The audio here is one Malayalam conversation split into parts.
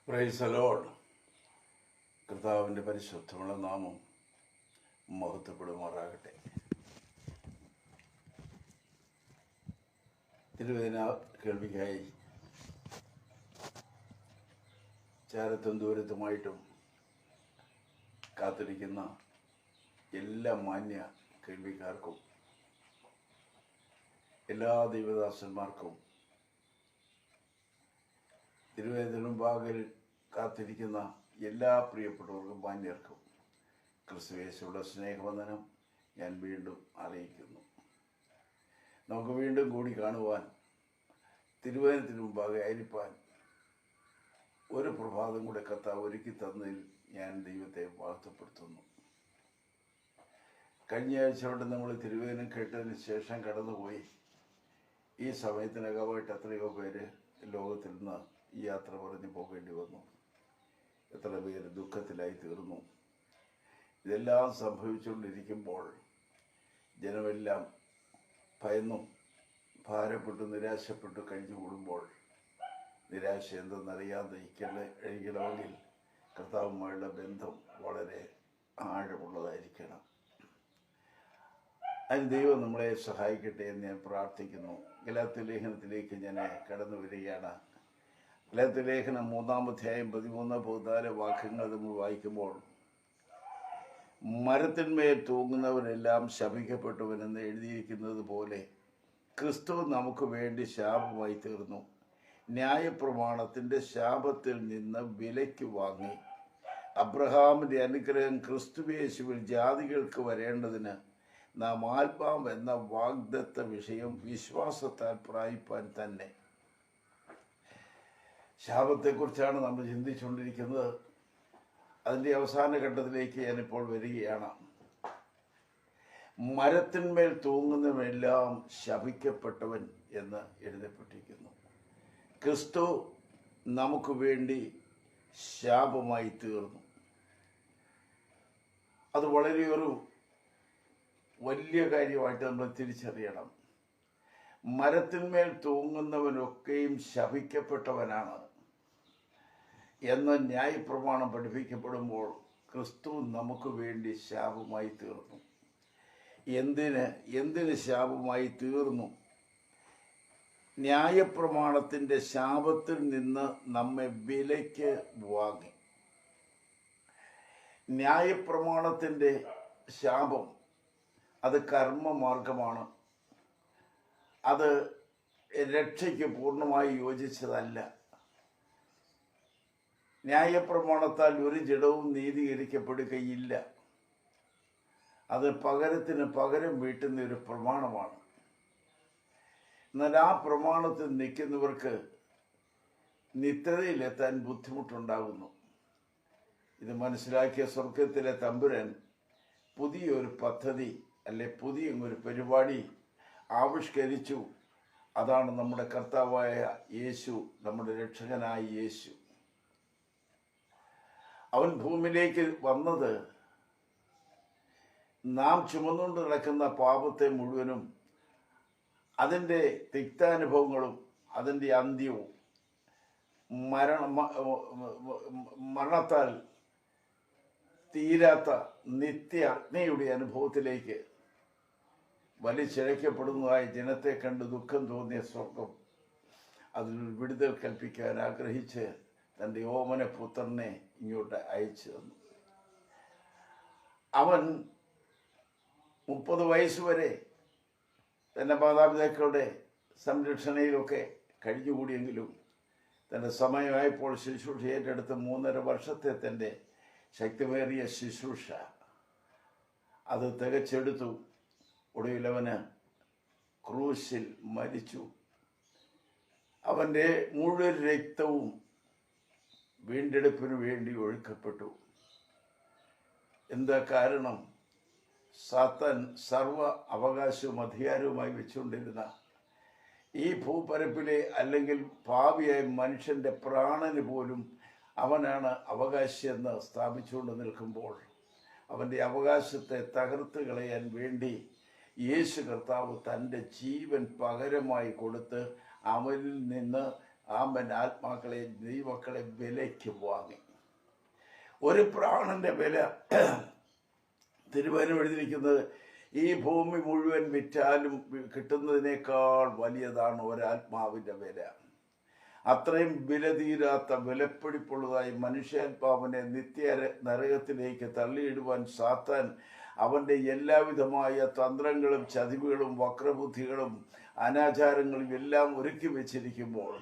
Praise the Lord. കർത്താവിൻ്റെ പരിശുദ്ധമുള്ള നാമം മഹത്വപ്പെടുമാറാകട്ടെ. തിരുവേദന കേൾവിക്കായി ചാരത്തും ദൂരത്തുമായിട്ടും കാത്തിരിക്കുന്ന എല്ലാ മാന്യ കേൾവിക്കാർക്കും, എല്ലാ ദൈവദാസന്മാർക്കും, തിരുവേദന മുമ്പാകിൽ കാത്തിരിക്കുന്ന എല്ലാ പ്രിയപ്പെട്ടവർക്കും, മാന്യർക്കും ക്രിസ്തുയേശുവിന്റെ സ്നേഹവന്ദനം ഞാൻ വീണ്ടും അറിയിക്കുന്നു. നമുക്ക് വീണ്ടും കൂടി കാണുവാൻ, തിരുവേദനത്തിന് മുമ്പാകെ ആയിരിക്കാൻ ഒരു പ്രഭാതം കൂടെ കർത്താവ് ഒരുക്കി തന്നതിൽ ഞാൻ ദൈവത്തെ വാഴ്ത്തപ്പെടുത്തുന്നു. കഴിഞ്ഞ ആഴ്ച കൊണ്ട് നമ്മൾ തിരുവേദനം കേട്ടതിന് ശേഷം കടന്നുപോയി. ഈ സമയത്തിനകമായിട്ട് എത്രയോ പേര് ലോകത്തിൽ നിന്ന് ഈ യാത്ര പറഞ്ഞു പോകേണ്ടി വന്നു. എത്ര പേര് ദുഃഖത്തിലായി തീർന്നു. ഇതെല്ലാം സംഭവിച്ചുകൊണ്ടിരിക്കുമ്പോൾ ജനമെല്ലാം ഭയന്നും ഭാരപ്പെട്ടു നിരാശപ്പെട്ടു കഴിഞ്ഞുകൂടുമ്പോൾ, നിരാശ എന്തെന്നറിയാതെ കഴിക്കണമെങ്കിൽ കർത്താവുമായുള്ള ബന്ധം വളരെ ആഴമുള്ളതായിരിക്കണം. അതിന് ദൈവം നമ്മളെ സഹായിക്കട്ടെ എന്ന് ഞാൻ പ്രാർത്ഥിക്കുന്നു. ഗലാത്യ ലേഖനത്തിലേക്ക് ഞാൻ കടന്നു വരികയാണ്. ഗലാത്യ ലേഖനം 3-ാം അധ്യായം 13-14 വാക്യങ്ങൾ നമ്മൾ വായിക്കുമ്പോൾ, മരത്തിന്മേൽ തൂങ്ങുന്നവരെല്ലാം ശപിക്കപ്പെട്ടവനെന്ന് എഴുതിയിരിക്കുന്നത് പോലെ ക്രിസ്തു നമുക്ക് വേണ്ടി ശാപമായി തീർന്നു. ന്യായപ്രമാണത്തിൻ്റെ ശാപത്തിൽ നിന്ന് വിലയ്ക്ക് വാങ്ങി അബ്രഹാമിൻ്റെ അനുഗ്രഹം ക്രിസ്തുയേശുവിൽ ജാതികൾക്ക് വരേണ്ടതിന് നാം ആത്മാവ് എന്ന വാഗ്ദത്ത വിഷയം വിശ്വാസത്താൽ പ്രാപിപ്പാൻ തന്നെ. ശാപത്തെക്കുറിച്ചാണ് നമ്മൾ ചിന്തിച്ചുകൊണ്ടിരിക്കുന്നത്. അതിൻ്റെ അവസാന ഘട്ടത്തിലേക്ക് ഞാനിപ്പോൾ വരികയാണ്. മരത്തിന്മേൽ തൂങ്ങുന്നവനെല്ലാം ശപിക്കപ്പെട്ടവൻ എന്ന് എഴുതപ്പെട്ടിരിക്കുന്നു. ക്രിസ്തു നമുക്ക് വേണ്ടി ശാപമായി തീർന്നു. അത് വളരെയൊരു വലിയ കാര്യമായിട്ട് നമ്മൾ തിരിച്ചറിയണം. മരത്തിന്മേൽ തൂങ്ങുന്നവനൊക്കെയും ശപിക്കപ്പെട്ടവനാണ് എന്ന് ന്യായപ്രമാണം പഠിപ്പിക്കപ്പെടുമ്പോൾ, ക്രിസ്തു നമുക്ക് വേണ്ടി ശാപമായി തീർന്നു. എന്തിന് ശാപമായി തീർന്നു? ന്യായപ്രമാണത്തിൻ്റെ ശാപത്തിൽ നിന്ന് നമ്മെ വിലയ്ക്ക് വാങ്ങി. ന്യായപ്രമാണത്തിൻ്റെ ശാപം അത് കർമ്മമാർഗമാണ്. അത് രക്ഷയ്ക്ക് പൂർണ്ണമായി യോജിച്ചതല്ല. ന്യായപ്രമാണത്താൽ ഒരു ജഡവും നീതീകരിക്കപ്പെടുകയില്ല. അത് പകരത്തിന് പകരം വീട്ടുന്ന ഒരു പ്രമാണമാണ്. എന്നാൽ ആ പ്രമാണത്തിൽ നിൽക്കുന്നവർക്ക് നിത്യതയിലെത്താൻ ബുദ്ധിമുട്ടുണ്ടാകുന്നു. ഇത് മനസ്സിലാക്കിയ സ്വർഗത്തിലെ തമ്പുരാൻ പുതിയൊരു പദ്ധതി പുതിയ ഒരു പരിപാടി ആവിഷ്കരിച്ചു. അതാണ് നമ്മുടെ കർത്താവായ യേശു, നമ്മുടെ രക്ഷകനായ യേശു. അവൻ ഭൂമിയിലേക്ക് വന്നത് നാം ചുമന്നുകൊണ്ട് നടക്കുന്ന പാപത്തെ മുഴുവനും, അതിൻ്റെ തിക്താനുഭവങ്ങളും അതിൻ്റെ അന്ത്യവും, മരണത്താൽ തീരാത്ത നിത്യ അഗ്നിയുടെ അനുഭവത്തിലേക്ക് വലിച്ചിഴക്കപ്പെടുന്നതായ ജനത്തെ കണ്ട് ദുഃഖം തോന്നിയ സ്വർഗം അതിൽ വിടുതൽ കൽപ്പിക്കാൻ ആഗ്രഹിച്ച് തൻ്റെ ഓമന പുത്രനെ ഇങ്ങോട്ട് അയച്ചു തന്നു. അവൻ 30 വയസ്സുവരെ തൻ്റെ മാതാപിതാക്കളുടെ സംരക്ഷണയിലൊക്കെ കഴിഞ്ഞുകൂടിയെങ്കിലും തൻ്റെ സമയമായപ്പോൾ ശുശ്രൂഷ ഏറ്റെടുത്ത് 3.5 വർഷത്തെ തൻ്റെ ശക്തിമേറിയ ശുശ്രൂഷ അത് തികച്ചെടുത്തു. ഒടുവിലവന് ക്രൂശിൽ മരിച്ചു. അവൻ്റെ മുഴുവൻ രക്തവും വീണ്ടെടുപ്പിന് വേണ്ടി ഒഴുക്കപ്പെട്ടു. എന്താ കാരണം? സാത്താൻ സർവ അവകാശവും അധികാരവുമായി വെച്ചുകൊണ്ടിരുന്ന ഈ ഭൂപരപ്പിലെ അല്ലെങ്കിൽ പാപിയായ മനുഷ്യൻ്റെ പ്രാണന് പോലും അവനാണ് അവകാശിയെന്ന് സ്ഥാപിച്ചുകൊണ്ട് നിൽക്കുമ്പോൾ, അവൻ്റെ അവകാശത്തെ തകർത്ത് കളയാൻ വേണ്ടി യേശു കർത്താവ് തൻ്റെ ജീവൻ പകരമായി കൊടുത്ത് അവനിൽ നിന്ന് ആമൻ ആത്മാക്കളെ ദൈവമക്കളെ വിലയ്ക്ക് വാങ്ങി. ഒരു പ്രാണന്റെ വില തിരുവചനം എഴുതിയിരിക്കുന്നത് ഈ ഭൂമി മുഴുവൻ വിറ്റാലും കിട്ടുന്നതിനേക്കാൾ വലിയതാണ് ഒരാത്മാവിൻ്റെ വില. അത്രയും വില തീരാത്ത വിലപ്പിടിപ്പുള്ളതായി മനുഷ്യാത്മാവിനെ നിത്യ നരകത്തിലേക്ക് തള്ളിയിടുവാൻ സാത്താൻ അവൻ്റെ എല്ലാവിധമായ തന്ത്രങ്ങളും ചതിവുകളും വക്രബുദ്ധികളും അനാചാരങ്ങളും എല്ലാം ഒരുക്കി വെച്ചിരിക്കുമ്പോൾ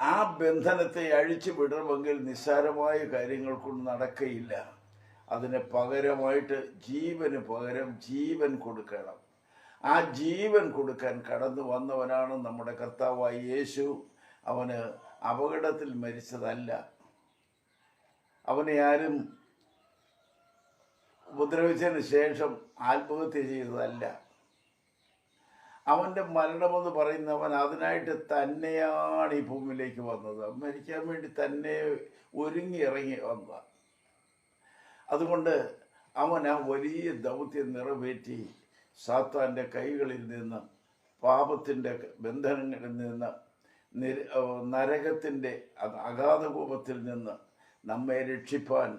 ആ ബന്ധനത്തെ അഴിച്ചു വിടണമെങ്കിൽ നിസ്സാരമായ കാര്യങ്ങൾ കൊണ്ട് നടക്കയില്ല. അതിന് പകരമായിട്ട് ജീവന് പകരം ജീവൻ കൊടുക്കണം. ആ ജീവൻ കൊടുക്കാൻ കടന്നു വന്നവനാണ് നമ്മുടെ കർത്താവായ യേശു. അവന് അപകടത്തിൽ മരിച്ചതല്ല, അവനെ ആരും ഉപദ്രവിച്ചതിന് ശേഷം ആത്മഹത്യ ചെയ്തതല്ല. അവൻ്റെ മരണമെന്ന് പറയുന്നവൻ അതിനായിട്ട് തന്നെയാണ് ഈ ഭൂമിയിലേക്ക് വന്നത്. മരിക്കാൻ വേണ്ടി തന്നെ ഒരുങ്ങി ഇറങ്ങി വന്നതാണ്. അതുകൊണ്ട് അവൻ ആ വലിയ ദൗത്യം നിറവേറ്റി സാത്താൻ്റെ കൈകളിൽ നിന്ന്, പാപത്തിൻ്റെ ബന്ധനങ്ങളിൽ നിന്ന്, നരകത്തിൻ്റെ അഗാധകൂപത്തിൽ നിന്ന് നമ്മെ രക്ഷിപ്പാൻ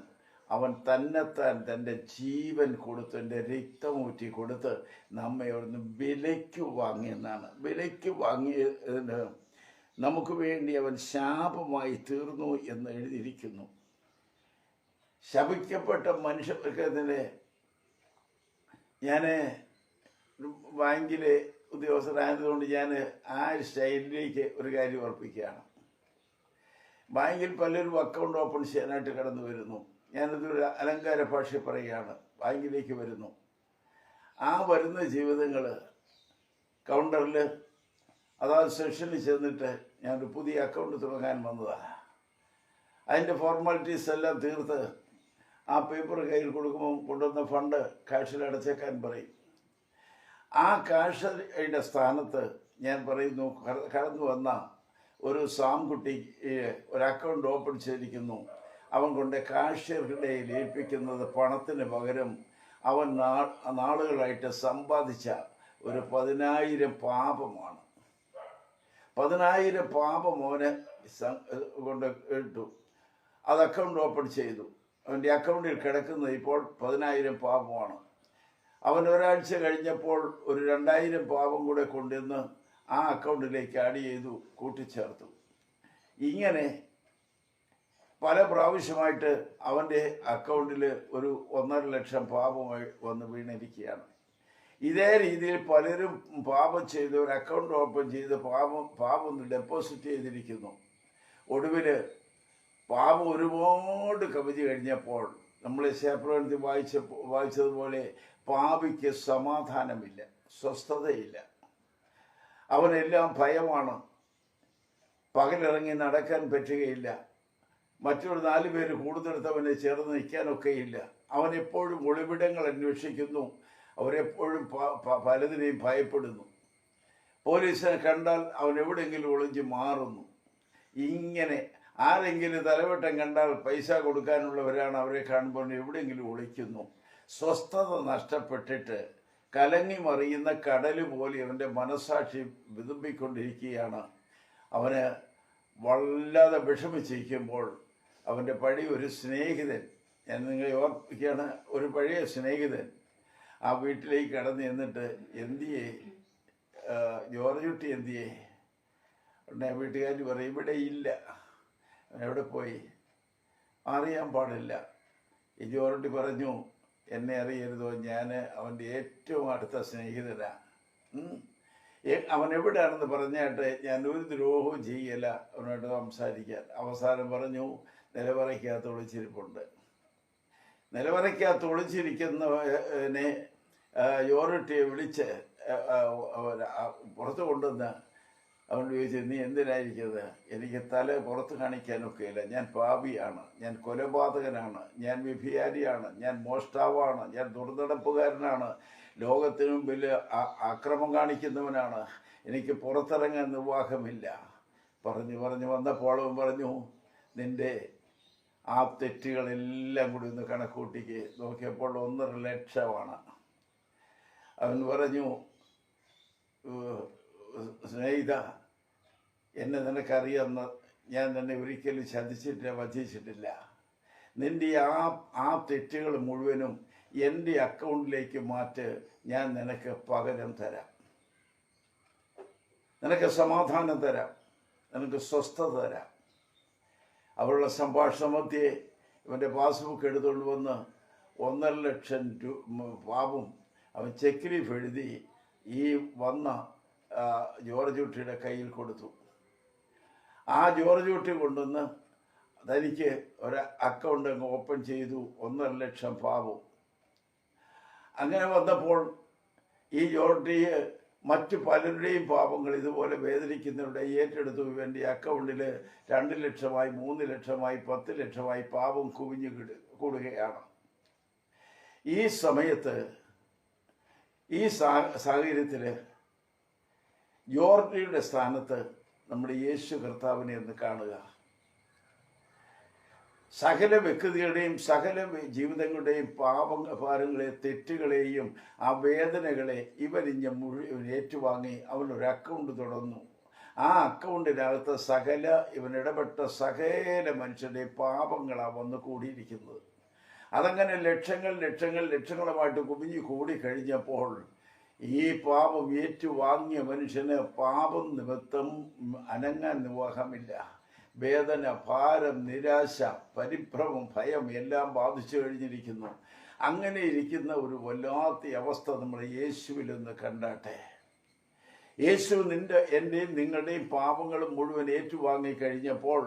അവൻ തന്നെത്താൻ തൻ്റെ ജീവൻ കൊടുത്ത്, എൻ്റെ രക്തമൂറ്റി കൊടുത്ത് നമ്മെ അവിടുന്ന് വിലയ്ക്ക് വാങ്ങിയെന്നാണ്. വിലയ്ക്ക് വാങ്ങിയതിന് നമുക്ക് വേണ്ടി അവൻ ശാപമായി തീർന്നു എന്ന് എഴുതിയിരിക്കുന്നു. ശപിക്കപ്പെട്ട മനുഷ്യർക്കെതിരെ ഞാൻ ബാങ്കിലെ ഉദ്യോഗസ്ഥരായതുകൊണ്ട് ഞാൻ ആ സ്റ്റൈലിലേക്ക് ഒരു കാര്യം ഉറപ്പിക്കുകയാണ്. ബാങ്കിൽ പലരും അക്കൗണ്ട് ഓപ്പൺ ചെയ്യാനായിട്ട് കടന്നു വരുന്നു. ഞാനിതൊരു അലങ്കാര ഭാഷ പറയുകയാണ്. ബാങ്കിലേക്ക് വരുന്നു. ആ വരുന്ന ജീവിതങ്ങൾ കൗണ്ടറിൽ അതാത് സെക്ഷനിൽ ചെന്നിട്ട് ഞാനൊരു പുതിയ അക്കൗണ്ട് തുടങ്ങാൻ വന്നതാണ്. അതിൻ്റെ ഫോർമാലിറ്റീസ് എല്ലാം തീർത്ത് ആ പേപ്പർ കയ്യിൽ കൊടുക്കുമ്പോൾ കൊണ്ടുവന്ന ഫണ്ട് കാഷിൽ അടച്ചേക്കാൻ പറയും. ആ കാഷിൻ്റെ സ്ഥാനത്ത് ഞാൻ പറയുന്നു, കടന്നു വന്ന ഒരു സാംകുട്ടി ഒരു അക്കൗണ്ട് ഓപ്പൺ ചെയ്തിരിക്കുന്നു. അവൻ കൊണ്ട് കാഷ്യറുടെ ഏൽപ്പിക്കുന്നത് പണത്തിന് പകരം അവൻ നാളുകളായിട്ട് സമ്പാദിച്ച ഒരു 10,000 പാപമാണ്. 10,000 പാപം അവന് കൊണ്ട് ഇട്ടു. അത് അക്കൗണ്ട് ഓപ്പൺ ചെയ്തു. അവൻ്റെ അക്കൗണ്ടിൽ കിടക്കുന്നത് ഇപ്പോൾ 10,000 പാപമാണ്. അവൻ ഒരാഴ്ച കഴിഞ്ഞപ്പോൾ ഒരു 2,000 പാപം കൂടെ കൊണ്ടുവന്ന് ആ അക്കൗണ്ടിലേക്ക് ആഡ് ചെയ്തു, കൂട്ടിച്ചേർത്തു. ഇങ്ങനെ പല പ്രാവശ്യമായിട്ട് അവൻ്റെ അക്കൗണ്ടിൽ ഒരു 1.5 ലക്ഷം പാപമായി വന്ന് വീണിരിക്കുകയാണ്. ഇതേ രീതിയിൽ പലരും പാപം ചെയ്ത് ഒരു അക്കൗണ്ട് ഓപ്പൺ ചെയ്ത് പാപം ഡെപ്പോസിറ്റ് ചെയ്തിരിക്കുന്നു. ഒടുവിൽ പാപം ഒരുപാട് കവിഞ്ഞു കഴിഞ്ഞപ്പോൾ നമ്മൾ ശേപ്രവൃത്തി വായിച്ചതുപോലെ പാപിക്ക് സമാധാനമില്ല, സ്വസ്ഥതയില്ല. അവനെല്ലാം ഭയമാണ്. പകലിറങ്ങി നടക്കാൻ പറ്റുകയില്ല. മറ്റൊരു 4 പേര് കൂടുതലെടുത്തവനെ ചേർന്ന് നിൽക്കാനൊക്കെയില്ല. അവനെപ്പോഴും ഒളിവിടങ്ങൾ അന്വേഷിക്കുന്നു. അവരെപ്പോഴും പലതിനെയും ഭയപ്പെടുന്നു. പോലീസിനെ കണ്ടാൽ അവൻ എവിടെയെങ്കിലും ഒളിഞ്ഞ് മാറുന്നു. ഇങ്ങനെ ആരെങ്കിലും തലവട്ടം കണ്ടാൽ പൈസ കൊടുക്കാനുള്ളവരാണ്, അവരെ കാണുമ്പോൾ എവിടെയെങ്കിലും ഒളിക്കുന്നു. സ്വസ്ഥത നഷ്ടപ്പെട്ടിട്ട് കലങ്ങി മറിയുന്ന കടൽ പോലെ അവൻ്റെ മനസ്സാക്ഷി വിതുമ്പിക്കൊണ്ടിരിക്കുകയാണ്. അവന് വല്ലാതെ വിഷമിച്ചിരിക്കുമ്പോൾ അവൻ്റെ പഴയ ഒരു സ്നേഹിതൻ, ഞാൻ നിങ്ങളെ ഓർപ്പിക്കുകയാണ്, ഒരു പഴയ സ്നേഹിതൻ ആ വീട്ടിലേക്ക് കടന്നു ചെന്നിട്ട്, എന്തിയേ ജോർജ് കുട്ടി എന്തിയേ? ഉടനെ വീട്ടുകാർ പറയും, ഇവിടെ ഇല്ല. എവിടെ പോയി? അറിയാൻ പാടില്ല. ഈ ജോർജ് പറഞ്ഞു, എന്നെ അറിയരുതോ, ഞാൻ അവൻ്റെ ഏറ്റവും അടുത്ത സ്നേഹിതനാണ്. അവൻ എവിടെയാണെന്ന് പറഞ്ഞായിട്ട് ഞാൻ ഒരു ദ്രോഹവും ചെയ്യല അവനോട് സംസാരിക്കാൻ. അവസാനം പറഞ്ഞു, നിലവറയ്ക്കകത്ത് ഒളിച്ചിരിപ്പുണ്ട്. നിലവറയ്ക്കകത്ത് ഒളിച്ചിരിക്കുന്നവനെ യോറിട്ടിയെ വിളിച്ച് പുറത്ത് കൊണ്ടുവന്ന് അവൻ ചോദിച്ചു, നീ എന്തിനായിരിക്കുന്നത്? എനിക്ക് തല പുറത്ത് കാണിക്കാനൊക്കെയില്ല. ഞാൻ പാപിയാണ്, ഞാൻ കൊലപാതകനാണ്, ഞാൻ വ്യഭിചാരിയാണ്, ഞാൻ മോഷ്ടാവാണ്, ഞാൻ ദുർനടപ്പുകാരനാണ്, ലോകത്തിന് മുമ്പിൽ അക്രമം കാണിക്കുന്നവനാണ്, എനിക്ക് പുറത്തിറങ്ങാൻ നിർവാഹമില്ല. പറഞ്ഞു വന്നപ്പോൾ അവൻ പറഞ്ഞു, നിൻ്റെ ആ തെറ്റുകളെല്ലാം കൂടി ഒന്ന് കണക്കൂട്ടിക്ക്. നോക്കിയപ്പോൾ 1.5 ലക്ഷമാണ്. അവൻ പറഞ്ഞു, സ്നേഹിത, എന്നെ നിനക്കറിയാമെന്ന് ഞാൻ നിന്നെ ഒരിക്കലും ചതിച്ചിട്ടില്ല, വഞ്ചിച്ചിട്ടില്ല. നിൻ്റെ ആ തെറ്റുകൾ മുഴുവനും എൻ്റെ അക്കൗണ്ടിലേക്ക് മാറ്റ്, ഞാൻ നിനക്ക് പകരം തരാം, നിനക്ക് സമാധാനം തരാം, നിനക്ക് സ്വസ്ഥത തരാം. അവളുടെ സംഭാഷണ മധ്യേ ഇവൻ്റെ പാസ്ബുക്ക് എടുത്തുകൊണ്ട് വന്ന് 1,50,000 പാവും അവൻ ചെക്ക് ലീഫ് എഴുതി ഈ വന്ന ജോർജ് കുട്ടിയുടെ കയ്യിൽ കൊടുത്തു. ആ ജോർജ് കുട്ടി കൊണ്ടുവന്ന് തനിക്ക് ഒരു അക്കൗണ്ട് അങ്ങ് ഓപ്പൺ ചെയ്തു, 1,50,000 പാവും. അങ്ങനെ വന്നപ്പോൾ ഈ ജോർജിയെ മറ്റു പലരുടെയും പാപങ്ങൾ ഇതുപോലെ വേദനിക്കുന്നവരുടെ ഏറ്റെടുത്തു. ഇവൻ്റെ അക്കൗണ്ടിൽ 2 ലക്ഷമായി, 3 ലക്ഷമായി, 10 ലക്ഷമായി പാപം കുവിഞ്ഞു കൂടുകയാണ്. ഈ സമയത്ത്, ഈ സാഹചര്യത്തിൽ ജോർജിയുടെ സ്ഥാനത്ത് നമ്മുടെ യേശു കർത്താവിനെ ഒന്ന് കാണുക. സകല വ്യക്തികളുടെയും സകല ജീവിതങ്ങളുടെയും ഭാരങ്ങളെ, തെറ്റുകളെയും ആ വേദനകളെ ഇവരിഞ്ഞ് മുഴുവൻ ഏറ്റുവാങ്ങി അവനൊരു അക്കൗണ്ട് തുറന്നു. ആ അക്കൗണ്ടിനകത്ത് ഇവൻ ഇടപെട്ട സകല മനുഷ്യരുടെ പാപങ്ങളാണ് വന്ന് കൂടിയിരിക്കുന്നത്. അതങ്ങനെ ലക്ഷങ്ങളുമായിട്ട് കുമിഞ്ഞു കൂടി കഴിഞ്ഞപ്പോൾ ഈ പാപം ഏറ്റുവാങ്ങിയ മനുഷ്യന് പാപം നിമിത്തം അനങ്ങാൻ നിർവാഹമില്ല. വേദന, ഭാരം, നിരാശ, പരിഭ്രമം, ഭയം എല്ലാം ബാധിച്ചു കഴിഞ്ഞിരിക്കുന്നു. അങ്ങനെ ഇരിക്കുന്ന ഒരു വല്ലാത്ത അവസ്ഥ നമ്മൾ യേശുവിലൊന്ന് കണ്ടാട്ടെ. യേശു എൻ്റെയും നിങ്ങളുടെയും പാപങ്ങളും മുഴുവൻ ഏറ്റുവാങ്ങി കഴിഞ്ഞപ്പോൾ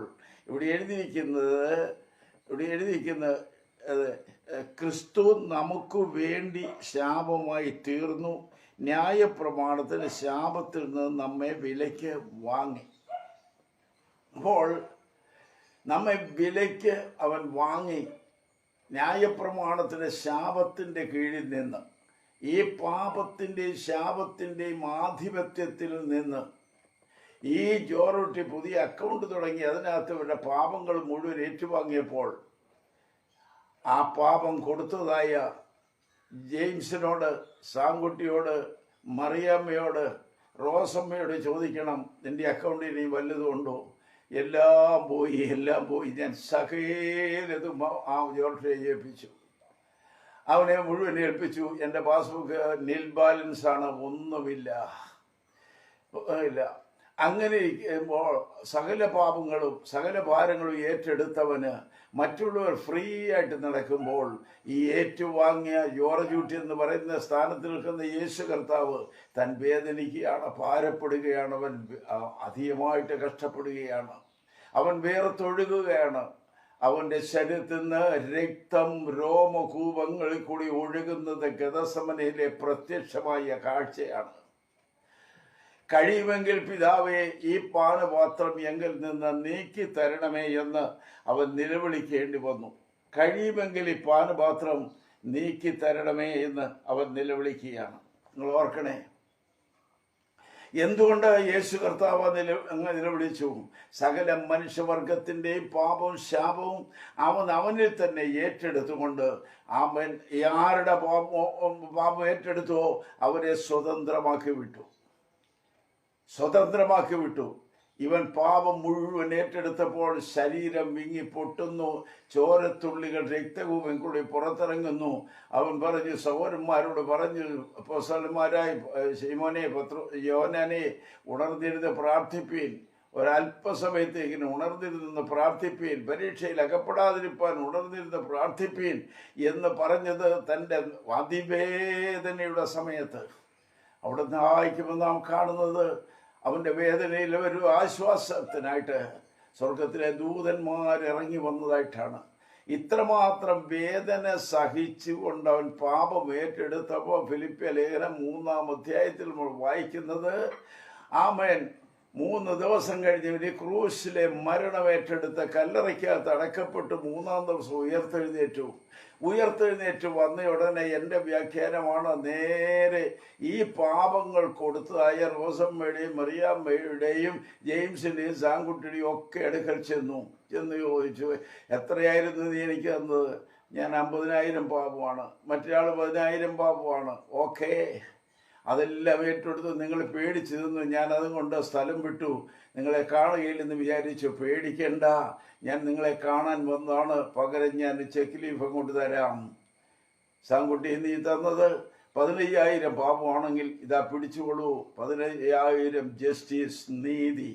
ഇവിടെ എഴുതിയിരിക്കുന്നത് ക്രിസ്തു നമുക്ക് വേണ്ടി ശാപമായി തീർന്നു, ന്യായപ്രമാണത്തിന് ശാപത്തിൽ നിന്ന് നമ്മെ വിലയ്ക്ക് വാങ്ങി. അപ്പോൾ നമ്മെ വിലയ്ക്ക് അവൻ വാങ്ങി, ന്യായപ്രമാണത്തിൻ്റെ ശാപത്തിൻ്റെ കീഴിൽ നിന്ന്, ഈ പാപത്തിൻ്റെയും ശാപത്തിൻ്റെയും ആധിപത്യത്തിൽ നിന്ന് ഈ ജോർജ് പുതിയ അക്കൗണ്ട് തുടങ്ങി അതിനകത്ത് ഇവരുടെ പാപങ്ങൾ മുഴുവൻ ഏറ്റുവാങ്ങിയപ്പോൾ ആ പാപം കൊടുത്തതായ ജെയിംസിനോട്, സാങ്കുട്ടിയോട്, മറിയാമ്മയോട്, റോസമ്മയോട് ചോദിക്കണം, നിൻ്റെ അക്കൗണ്ടിൽ ഇനി വല്ലതും ഉണ്ടോ? എല്ലാം പോയി. ഞാൻ സകലതും ആ ജോർജിനെ ഏൽപ്പിച്ചു. അവനെ മുഴുവൻ ഏൽപ്പിച്ചു. എൻ്റെ പാസ്ബുക്ക് നിൽ ബാലൻസാണ്, ഒന്നുമില്ല. അങ്ങനെ ഇരിക്കുമ്പോൾ സകല പാപങ്ങളും സകല ഭാരങ്ങളും ഏറ്റെടുത്തവന് മറ്റുള്ളവർ ഫ്രീ ആയിട്ട് നടക്കുമ്പോൾ ഈ ഏറ്റുവാങ്ങിയ ജോർജ് കുട്ടി എന്ന് പറയുന്ന സ്ഥാനത്ത് നിൽക്കുന്ന യേശു കർത്താവ് താൻ വേദനിക്കുകയാണ്, ഭാരപ്പെടുകയാണ്, അവൻ അധികമായിട്ട് കഷ്ടപ്പെടുകയാണ്, അവൻ വേർത്തൊഴുകുകയാണ്. അവൻ്റെ ശരീരത്തിൽ നിന്ന് രക്തം രോമകൂപങ്ങളിൽ കൂടി ഒഴുകുന്നത് ഗതസമനയിലെ പ്രത്യക്ഷമായ കാഴ്ചയാണ്. കഴിയുമെങ്കിൽ പിതാവേ, ഈ പാനപാത്രം എങ്കിൽ നിന്ന് നീക്കി തരണമേ എന്ന് അവൻ നിലവിളിക്കേണ്ടി വന്നു. കഴിയുമെങ്കിൽ ഈ പാനപാത്രം നീക്കി തരണമേ എന്ന് അവൻ നിലവിളിക്കുകയാണ്. നിങ്ങൾ ഓർക്കണേ, എന്തുകൊണ്ട് യേശു കർത്താവ് അങ്ങ് നിലവിളിച്ചു? സകല മനുഷ്യവർഗത്തിൻ്റെയും പാപവും ശാപവും അവനിൽ തന്നെ ഏറ്റെടുത്തുകൊണ്ട് അവൻ ആരുടെ പാപം ഏറ്റെടുത്തോ അവരെ സ്വതന്ത്രമാക്കി വിട്ടു. ഇവൻ പാപം മുഴുവൻ ഏറ്റെടുത്തപ്പോൾ ശരീരം വിങ്ങി പൊട്ടുന്നു, ചോരത്തുള്ളികൾ രക്തകൂപം കൂടി പുറത്തിറങ്ങുന്നു. അവൻ പറഞ്ഞു, സഹോദരന്മാരോട് പറഞ്ഞു, അപ്പോസ്തലന്മാരായ ശിമോനെ, യോഹന്നാനെ, ഉണർന്നിരുന്ന് പ്രാർത്ഥിപ്പീൻ, ഒരല്പസമയത്തേക്കിന് ഉണർന്നിരുന്ന് പ്രാർത്ഥിപ്പീൻ, പരീക്ഷയിൽ അകപ്പെടാതിരിപ്പാൻ ഉണർന്നിരുന്ന് പ്രാർത്ഥിപ്പീൻ എന്ന് പറഞ്ഞത് തൻ്റെ അതിവേദനയുടെ സമയത്ത്. അവിടെ നിന്ന് വായിക്കുമ്പോൾ നാം കാണുന്നത് അവൻ്റെ വേദനയിൽ ഒരു ആശ്വാസത്തിനായിട്ട് സ്വർഗത്തിലെ ദൂതന്മാർ ഇറങ്ങി വന്നതായിട്ടാണ്. ഇത്രമാത്രം വേദന സഹിച്ചുകൊണ്ട് അവൻ പാപം ഏറ്റെടുത്തപ്പോൾ ഫിലിപ്പിയ ലേഖനം 3-ാം അധ്യായത്തിൽ നമ്മൾ വായിക്കുന്നത്, ആമേൻ, 3 ദിവസം കഴിഞ്ഞ് ക്രൂശിലെ മരണം ഏറ്റെടുത്ത് കല്ലറയ്ക്കകത്ത് അടക്കപ്പെട്ട് 3-ാം ദിവസം ഉയർത്തെഴുന്നേറ്റ് വന്ന ഉടനെ എൻ്റെ വ്യാഖ്യാനമാണ്, നേരെ ഈ പാപങ്ങൾ കൊടുത്തതായ റോസമ്മയുടെയും മറിയാമ്മയുടെയും ജെയിംസിൻ്റെയും സാങ്കുട്ടിയുടെയും ഒക്കെ അടുക്കൽ ചെന്ന് ചോദിച്ചു, എത്രയായിരുന്നു നീ എനിക്ക് തന്നത്? ഞാൻ 50,000 പാപമാണ്, മറ്റൊരാൾ 10,000 പാപമാണ്. ഓക്കേ, അതെല്ലാം ഏറ്റെടുത്ത് നിങ്ങൾ പേടിച്ചു നിന്ന് ഞാൻ അതുകൊണ്ട് സ്ഥലം വിട്ടു, നിങ്ങളെ കാണുകയില്ലെന്ന് വിചാരിച്ചു. പേടിക്കണ്ട, ഞാൻ നിങ്ങളെ കാണാൻ വന്നതാണ്, പകരം ഞാൻ ചെക്ക് ലീഫ് അങ്ങോട്ട് തരാം. സാങ്കുട്ടി നീ തന്നത് 15,000 പാപമാണെങ്കിൽ ഇതാ പിടിച്ചുകൊള്ളൂ, 15,000 ജസ്റ്റിസ്, നീതി.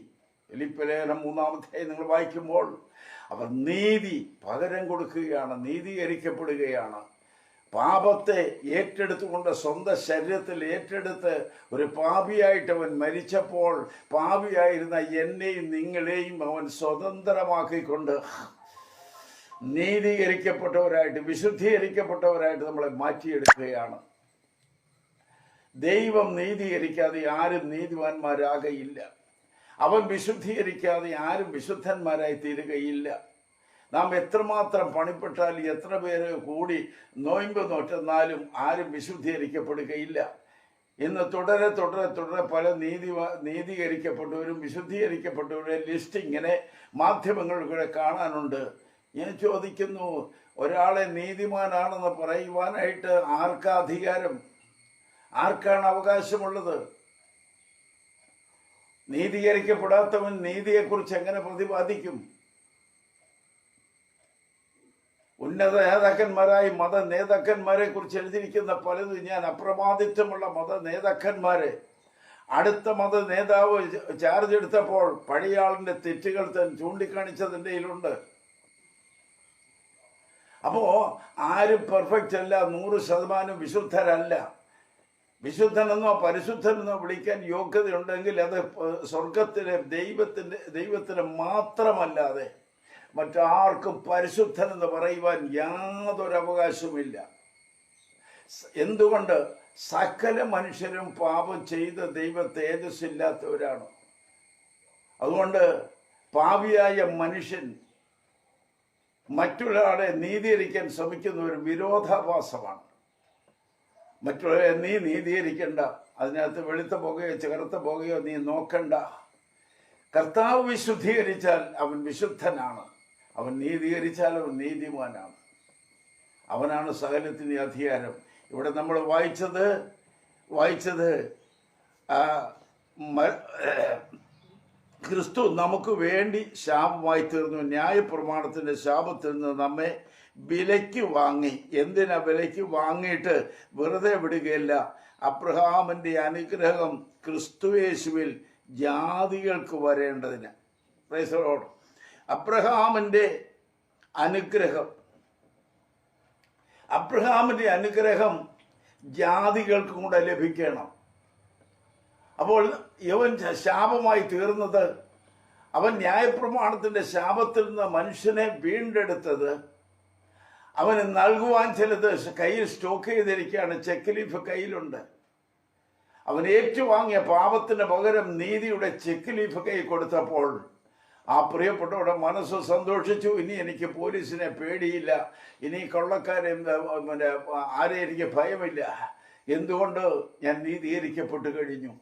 ഫിലിപ്പിലേഖനം 3-ാമത്തെ നിങ്ങൾ വായിക്കുമ്പോൾ അവർ നീതി പകരം കൊടുക്കുകയാണ്, നീതീകരിക്കപ്പെടുകയാണ്. പാപത്തെ ഏറ്റെടുത്തുകൊണ്ട് സ്വന്തം ശരീരത്തിൽ ഏറ്റെടുത്ത് ഒരു പാപിയായിട്ട് അവൻ മരിച്ചപ്പോൾ പാപിയായിരുന്ന എന്നെയും നിങ്ങളെയും അവൻ സ്വതന്ത്രമാക്കിക്കൊണ്ട് നീതീകരിക്കപ്പെട്ടവരായിട്ട്, വിശുദ്ധീകരിക്കപ്പെട്ടവരായിട്ട് നമ്മളെ മാറ്റിയെടുക്കുകയാണ്. ദൈവം നീതീകരിക്കാതെ ആരും നീതിമാന്മാരാകയില്ല. അവൻ വിശുദ്ധീകരിക്കാതെ ആരും വിശുദ്ധന്മാരായി തീരുകയില്ല. നാം എത്രമാത്രം പണിപ്പെട്ടാൽ എത്ര പേര് കൂടി നോയമ്പ് നോറ്റെന്നാലും ആരും വിശുദ്ധീകരിക്കപ്പെടുകയില്ല. ഇന്ന് തുടരെ തുടരെ തുടരെ പല നീതീകരിക്കപ്പെട്ടവരും വിശുദ്ധീകരിക്കപ്പെട്ടവരുടെ ലിസ്റ്റ് ഇങ്ങനെ മാധ്യമങ്ങളിലൂടെ കാണാനുണ്ട്. ഞാൻ ചോദിക്കുന്നു, ഒരാളെ നീതിമാനാണെന്ന് പറയുവാനായിട്ട് ആർക്കാ അധികാരം? ആർക്കാണ് അവകാശമുള്ളത്? നീതീകരിക്കപ്പെടാത്തവൻ നീതിയെക്കുറിച്ച് എങ്ങനെ പ്രതിപാദിക്കും? ഉന്നത നേതാക്കന്മാരായി മത നേതാക്കന്മാരെ കുറിച്ച് എഴുതിയിരിക്കുന്ന പലതും ഞാൻ അപ്രമാദിത്വമുള്ള മത നേതാക്കന്മാരെ അടുത്ത മത നേതാവ് ചാർജ് എടുത്തപ്പോൾ പഴയയാളിന്റെ തെറ്റുകൾ ചൂണ്ടിക്കാണിച്ചതിൻ്റെ ഇതിലുണ്ട്. അപ്പോ ആരും പെർഫെക്റ്റ് അല്ല, 100% വിശുദ്ധരല്ല. വിശുദ്ധനെന്നോ പരിശുദ്ധനെന്നോ വിളിക്കാൻ യോഗ്യതയുണ്ടെങ്കിൽ അത് സ്വർഗത്തിലെ ദൈവത്തിന് മാത്രമല്ലാതെ മറ്റാർക്കും പരിശുദ്ധൻ എന്ന് പറയുവാൻ യാതൊരു അവകാശവുമില്ല. എന്തുകൊണ്ട്? സകല മനുഷ്യരും പാപം ചെയ്ത് ദൈവ തേജസ്സില്ലാത്തവരാണ്. അതുകൊണ്ട് പാപിയായ മനുഷ്യൻ മറ്റൊരാളെ നീതീകരിക്കാൻ ശ്രമിക്കുന്ന ഒരു വിരോധാഭാസമാണ്. മറ്റുള്ളവരെ നീ നീതീകരിക്കണ്ട, അതിനകത്ത് വെളുത്ത പുകയോ കറുത്ത പുകയോ നീ നോക്കണ്ട. കർത്താവ് വിശുദ്ധീകരിച്ചാൽ അവൻ വിശുദ്ധനാണ്, അവൻ നീതീകരിച്ചാൽ അവൻ നീതിമാനാണ്. അവനാണ് സകലത്തിന് അധികാരം. ഇവിടെ നമ്മൾ വായിച്ചത് ക്രിസ്തു നമുക്ക് വേണ്ടി ശാപമായി തീർന്നു. ന്യായപ്രമാണത്തിന്റെ ശാപത്തിൽ നിന്ന് നമ്മെ വിലയ്ക്ക് വാങ്ങി. എന്തിനാ വിലയ്ക്ക് വാങ്ങിയിട്ട്? വെറുതെ വിടുകയല്ല, അബ്രഹാമിന്റെ അനുഗ്രഹം ക്രിസ്തുയേശുവിൽ ജാതികൾക്ക് വരേണ്ടതിന്. Praise the Lord. അബ്രഹാമിന്റെ അനുഗ്രഹം ജാതികൾക്കും കൂടെ ലഭിക്കണം. അപ്പോൾ ഇവൻ ശാപമായി തീർന്നത്, അവൻ ന്യായപ്രമാണത്തിന്റെ ശാപത്തിൽ നിന്ന് മനുഷ്യനെ വീണ്ടെടുത്തത് അവന് നൽകുവാൻ ചിലത് കയ്യിൽ സ്റ്റോക്ക് ചെയ്തിരിക്കുകയാണ്. ചെക്ക് ലീഫ് കയ്യിലുണ്ട്. അവൻ ഏറ്റുവാങ്ങിയ പാപത്തിന് പകരം നീതിയുടെ ചെക്ക് ലീഫ് കൈ കൊടുത്തപ്പോൾ ആ പ്രിയപ്പെട്ടവരുടെ മനസ്സ് സന്തോഷിച്ചു. ഇനി എനിക്ക് പോലീസിനെ പേടിയില്ല, ഇനി കൊള്ളക്കാരെ ആരെ എനിക്ക് ഭയമില്ല. എന്തുകൊണ്ട്? ഞാൻ നീതീകരിക്കപ്പെട്ടു കഴിഞ്ഞു.